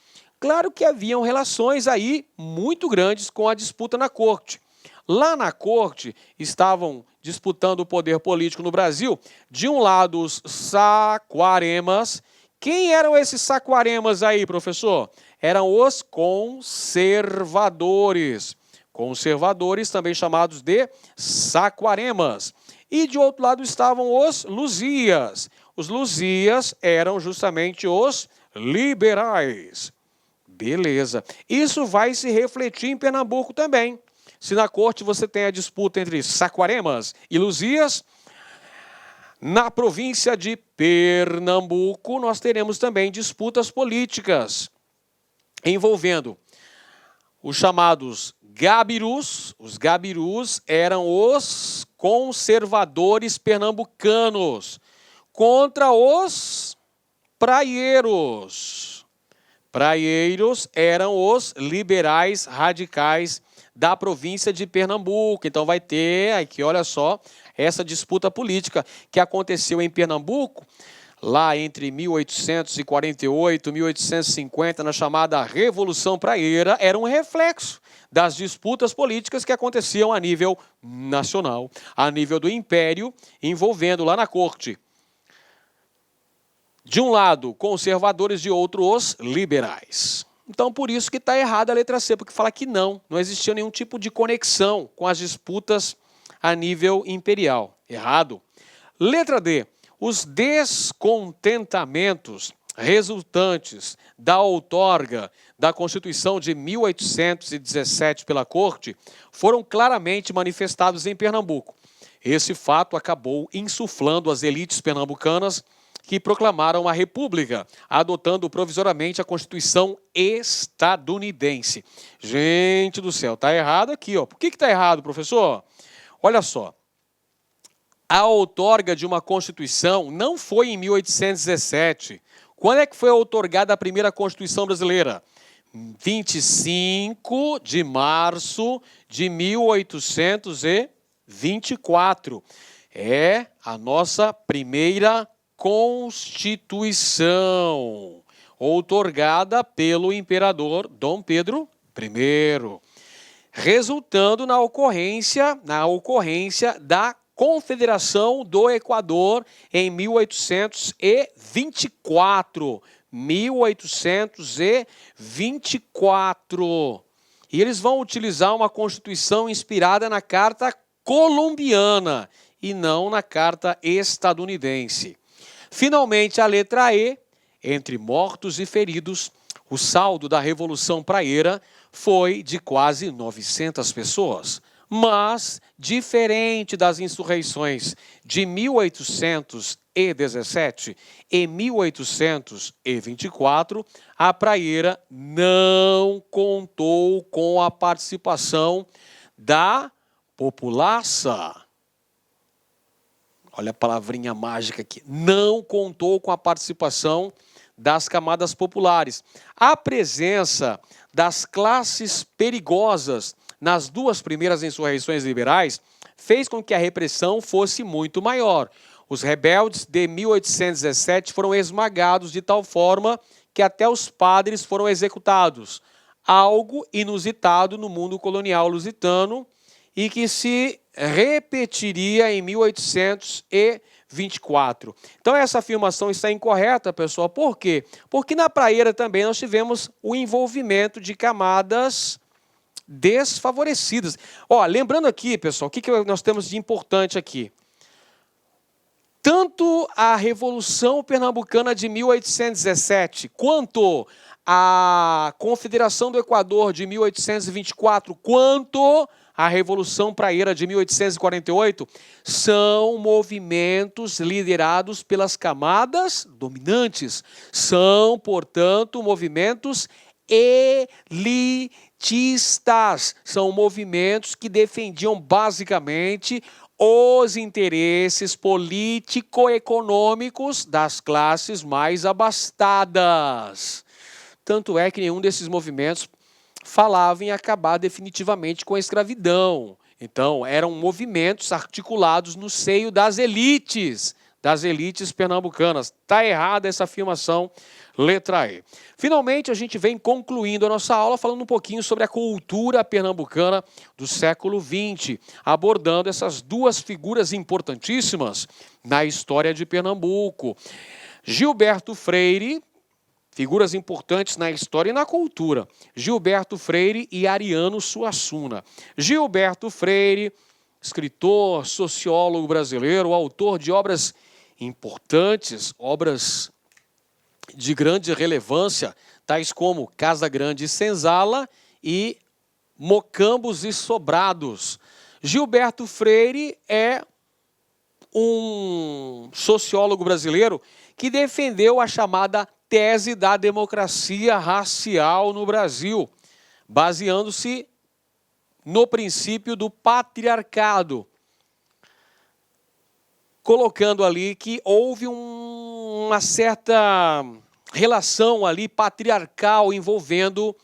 Speaker 1: Claro que haviam relações aí muito grandes com a disputa na corte. Lá na corte estavam disputando o poder político no Brasil, de um lado os saquaremas. Quem eram esses saquaremas aí, professor? Eram os conservadores. Conservadores, também chamados de saquaremas. E de outro lado estavam os luzias. Os luzias eram justamente os liberais. Beleza. Isso vai se refletir em Pernambuco também. Se na corte você tem a disputa entre saquaremas e luzias, na província de Pernambuco nós teremos também disputas políticas envolvendo os chamados gabirus. Os gabirus eram os conservadores pernambucanos contra os praieiros. Praieiros eram os liberais radicais da província de Pernambuco. Então vai ter aqui, olha só, essa disputa política que aconteceu em Pernambuco, lá entre 1848 e 1850, na chamada Revolução Praieira, era um reflexo das disputas políticas que aconteciam a nível nacional, a nível do Império, envolvendo lá na corte. De um lado, conservadores, de outro, os liberais. Então, por isso que está errada a letra C, porque fala que não existia nenhum tipo de conexão com as disputas a nível imperial. Errado. Letra D. Os descontentamentos resultantes da outorga da Constituição de 1817 pela Corte foram claramente manifestados em Pernambuco. Esse fato acabou insuflando as elites pernambucanas que proclamaram a República, adotando provisoriamente a Constituição estadunidense. Gente do céu, está errado aqui, ó. Por que está errado, professor? Olha só, a outorga de uma Constituição não foi em 1817. Quando é que foi outorgada a primeira Constituição brasileira? 25 de março de 1824. É a nossa primeira Constituição, outorgada pelo imperador Dom Pedro I, resultando na ocorrência da Confederação do Equador em 1824. 1824. E eles vão utilizar uma Constituição inspirada na Carta Colombiana e não na Carta Estadunidense. Finalmente, a letra E, entre mortos e feridos, o saldo da Revolução Praieira foi de quase 900 pessoas. Mas, diferente das insurreições de 1817 e 1824, a Praieira não contou com a participação da população. Olha a palavrinha mágica aqui. Não contou com a participação das camadas populares. A presença das classes perigosas nas duas primeiras insurreições liberais fez com que a repressão fosse muito maior. Os rebeldes de 1817 foram esmagados de tal forma que até os padres foram executados. Algo inusitado no mundo colonial lusitano e que se repetiria em 1824. Então essa afirmação está incorreta, pessoal. Por quê? Porque na Praieira também nós tivemos o envolvimento de camadas desfavorecidas. Ó, lembrando aqui, pessoal, o que nós temos de importante aqui? Tanto a Revolução Pernambucana de 1817, quanto a Confederação do Equador de 1824, quanto a Revolução Praieira de 1848, são movimentos liderados pelas camadas dominantes. São, portanto, movimentos elitistas. São movimentos que defendiam basicamente os interesses político-econômicos das classes mais abastadas. Tanto é que nenhum desses movimentos falava em acabar definitivamente com a escravidão. Então, eram movimentos articulados no seio das elites pernambucanas. Está errada essa afirmação, letra E. Finalmente, a gente vem concluindo a nossa aula falando um pouquinho sobre a cultura pernambucana do século XX, abordando essas duas figuras importantíssimas na história de Pernambuco. Gilberto Freire, figuras importantes na história e na cultura. Gilberto Freire e Ariano Suassuna. Gilberto Freire, escritor, sociólogo brasileiro, autor de obras importantes, obras de grande relevância, tais como Casa Grande e Senzala e Mocambos e Sobrados. Gilberto Freire é um sociólogo brasileiro que defendeu a chamada tese da democracia racial no Brasil, baseando-se no princípio do patriarcado, colocando ali que houve uma certa relação ali patriarcal envolvendo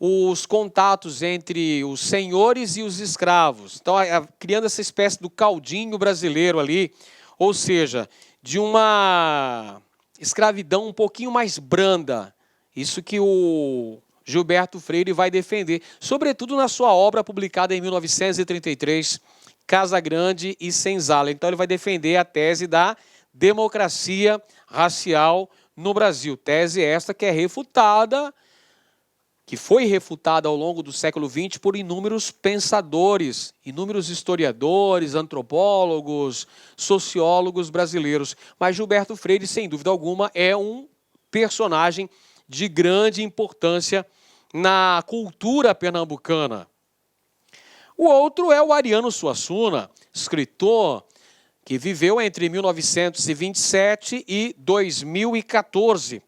Speaker 1: os contatos entre os senhores e os escravos. Então, criando essa espécie do caldinho brasileiro ali, ou seja, de uma escravidão um pouquinho mais branda. Isso que o Gilberto Freire vai defender, sobretudo na sua obra publicada em 1933, Casa Grande e Senzala. Então ele vai defender a tese da democracia racial no Brasil. Tese esta que é refutada, que foi refutada ao longo do século XX por inúmeros pensadores, inúmeros historiadores, antropólogos, sociólogos brasileiros. Mas Gilberto Freire, sem dúvida alguma, é um personagem de grande importância na cultura pernambucana. O outro é o Ariano Suassuna, escritor que viveu entre 1927 e 2014.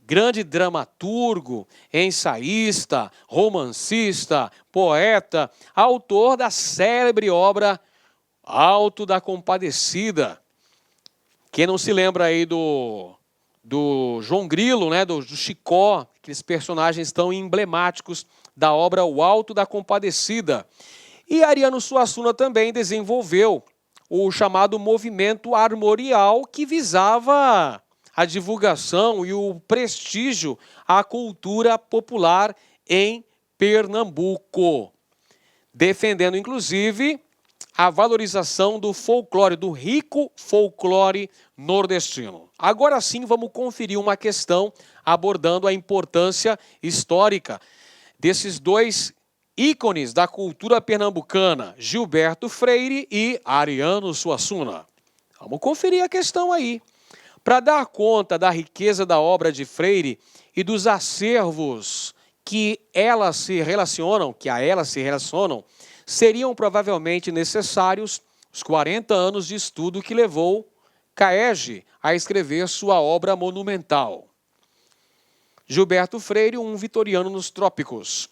Speaker 1: Grande dramaturgo, ensaísta, romancista, poeta, autor da célebre obra Alto da Compadecida. Quem não se lembra aí do João Grilo, né, do Chicó, aqueles personagens tão emblemáticos da obra O Alto da Compadecida. E Ariano Suassuna também desenvolveu o chamado movimento armorial, que visava a divulgação e o prestígio à cultura popular em Pernambuco, defendendo, inclusive, a valorização do folclore, do rico folclore nordestino. Agora sim, vamos conferir uma questão abordando a importância histórica desses dois ícones da cultura pernambucana, Gilberto Freire e Ariano Suassuna. Vamos conferir a questão aí. Para dar conta da riqueza da obra de Freire e dos acervos que a ela se relacionam, seriam provavelmente necessários os 40 anos de estudo que levou Caege a escrever sua obra monumental. Gilberto Freire, um vitoriano nos trópicos.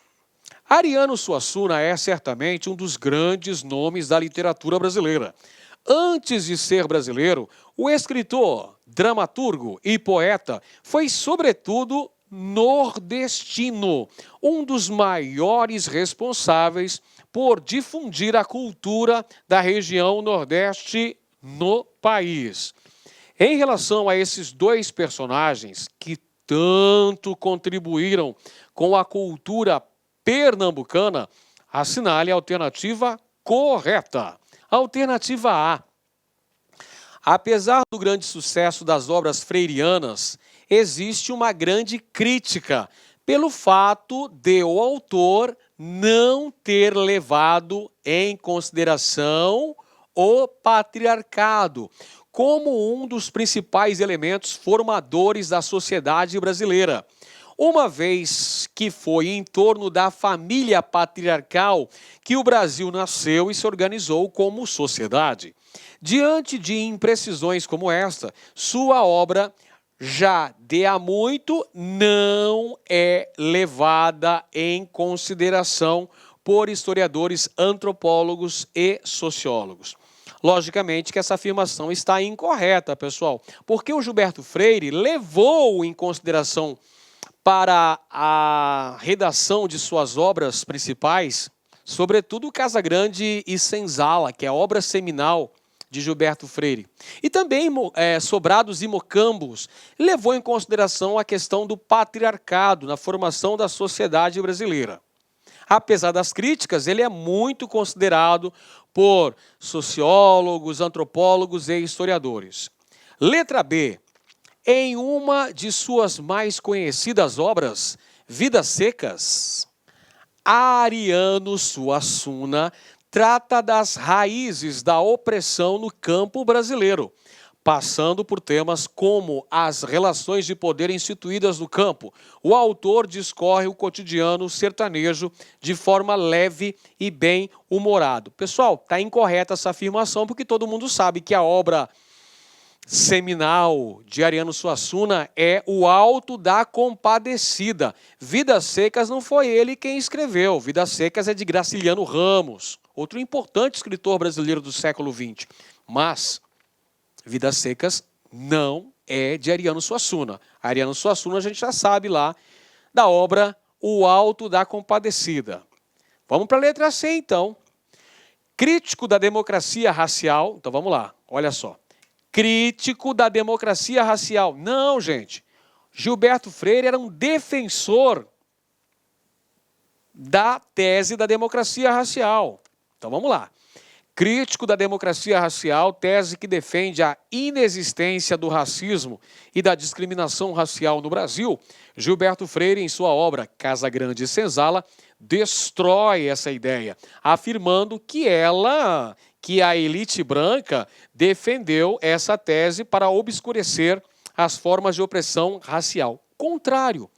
Speaker 1: Ariano Suassuna é certamente um dos grandes nomes da literatura brasileira. Antes de ser brasileiro, o escritor, dramaturgo e poeta foi, sobretudo, nordestino, um dos maiores responsáveis por difundir a cultura da região Nordeste no país. Em relação a esses dois personagens que tanto contribuíram com a cultura pernambucana, assinale a alternativa correta. Alternativa A. Apesar do grande sucesso das obras freirianas, existe uma grande crítica pelo fato de o autor não ter levado em consideração o patriarcado como um dos principais elementos formadores da sociedade brasileira. uma vez que foi em torno da família patriarcal que o Brasil nasceu e se organizou como sociedade. Diante de imprecisões como esta, sua obra já de há muito não é levada em consideração por historiadores, antropólogos e sociólogos. Logicamente que essa afirmação está incorreta, pessoal, porque o Gilberto Freire levou em consideração para a redação de suas obras principais, sobretudo Casa Grande e Senzala, que é a obra seminal de Gilberto Freire. E também Sobrados e Mocambos levou em consideração a questão do patriarcado na formação da sociedade brasileira. Apesar das críticas, ele é muito considerado por sociólogos, antropólogos e historiadores. Letra B. Em uma de suas mais conhecidas obras, Vidas Secas, Ariano Suassuna trata das raízes da opressão no campo brasileiro, passando por temas como as relações de poder instituídas no campo. O autor discorre o cotidiano sertanejo de forma leve e bem-humorado. Pessoal, está incorreta essa afirmação, porque todo mundo sabe que a obra seminal de Ariano Suassuna é O Alto da Compadecida. Vidas Secas não foi ele quem escreveu. Vidas Secas é de Graciliano Ramos, outro importante escritor brasileiro do século XX. Mas Vidas Secas não é de Ariano Suassuna. Ariano Suassuna a gente já sabe lá da obra O Alto da Compadecida. Vamos para a letra C, então. Crítico da democracia racial. Então vamos lá, olha só. Crítico da democracia racial. Não, gente. Gilberto Freire era um defensor da tese da democracia racial. Então vamos lá. Crítico da democracia racial, tese que defende a inexistência do racismo e da discriminação racial no Brasil, Gilberto Freire, em sua obra Casa Grande e Senzala, destrói essa ideia, afirmando que a elite branca defendeu essa tese para obscurecer as formas de opressão racial. Contrário.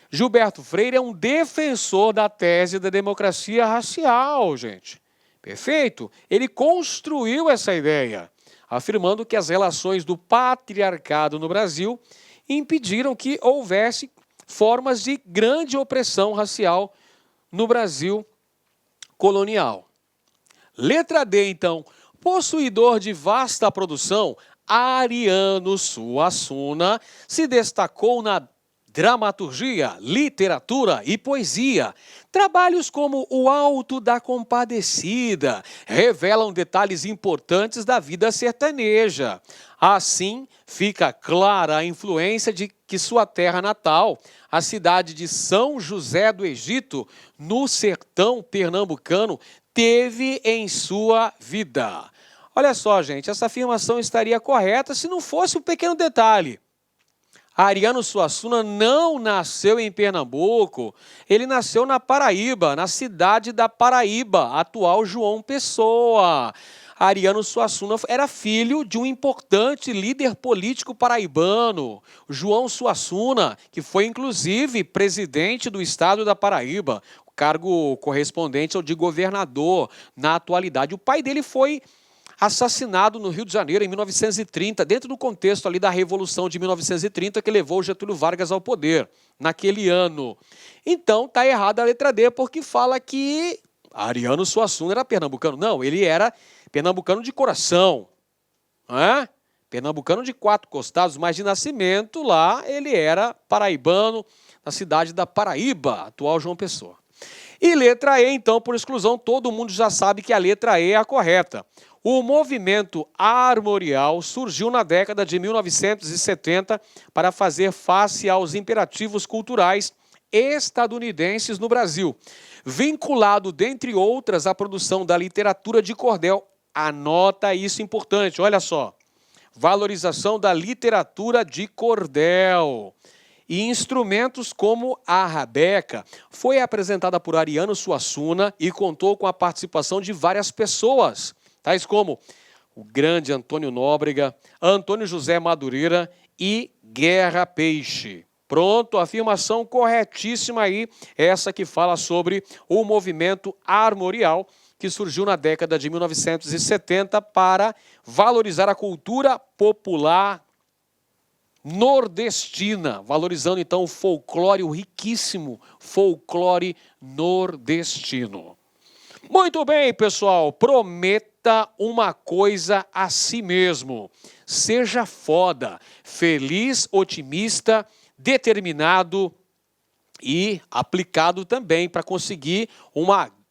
Speaker 1: Gilberto Freire é um defensor da tese da democracia racial, gente. Perfeito? Ele construiu essa ideia, afirmando que as relações do patriarcado no Brasil impediram que houvesse formas de grande opressão racial no Brasil colonial. Letra D, então. Possuidor de vasta produção, Ariano Suassuna se destacou na dramaturgia, literatura e poesia. Trabalhos como O Alto da Compadecida revelam detalhes importantes da vida sertaneja. Assim, fica clara a influência de que sua terra natal, a cidade de São José do Egito, no sertão pernambucano, teve em sua vida. Olha só, gente, essa afirmação estaria correta se não fosse um pequeno detalhe. Ariano Suassuna não nasceu em Pernambuco, ele nasceu na Paraíba, na cidade da Paraíba, atual João Pessoa. Ariano Suassuna era filho de um importante líder político paraibano, João Suassuna, que foi inclusive presidente do estado da Paraíba, o cargo correspondente ao de governador na atualidade. O pai dele foi assassinado no Rio de Janeiro em 1930, dentro do contexto ali da Revolução de 1930, que levou Getúlio Vargas ao poder, naquele ano. Então, está errada a letra D, porque fala que Ariano Suassuna era pernambucano. Não, ele era pernambucano de coração, pernambucano de quatro costados, mas de nascimento lá ele era paraibano, na cidade da Paraíba, atual João Pessoa. E letra E, então, por exclusão, todo mundo já sabe que a letra E é a correta. O movimento armorial surgiu na década de 1970 para fazer face aos imperativos culturais estadunidenses no Brasil, vinculado, dentre outras, à produção da literatura de cordel. Anota isso importante, olha só. Valorização da literatura de cordel. E instrumentos como a rabeca. Foi apresentada por Ariano Suassuna e contou com a participação de várias pessoas, tais como o grande Antônio Nóbrega, Antônio José Madureira e Guerra Peixe. Pronto, afirmação corretíssima aí, essa que fala sobre o movimento armorial, que surgiu na década de 1970 para valorizar a cultura popular nordestina, valorizando então o folclore, o riquíssimo folclore nordestino. Muito bem, pessoal, prometa uma coisa a si mesmo. Seja foda, feliz, otimista, determinado e aplicado também para conseguir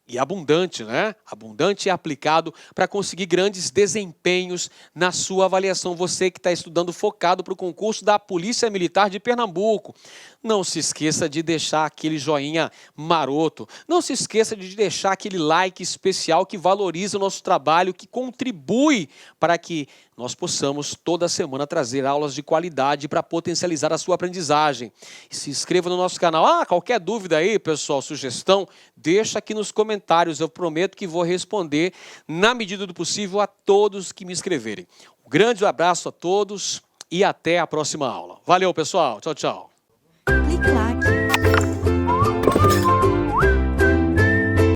Speaker 1: e abundante, né? Abundante e aplicado para conseguir grandes desempenhos na sua avaliação. Você que está estudando focado para o concurso da Polícia Militar de Pernambuco. Não se esqueça de deixar aquele joinha maroto. Não se esqueça de deixar aquele like especial que valoriza o nosso trabalho, que contribui para que nós possamos toda semana trazer aulas de qualidade para potencializar a sua aprendizagem. E se inscreva no nosso canal. Qualquer dúvida aí, pessoal, sugestão, deixa aqui nos comentários. Eu prometo que vou responder na medida do possível a todos que me escreverem. Um grande abraço a todos e até a próxima aula. Valeu, pessoal. Tchau, tchau.
Speaker 2: Clique lá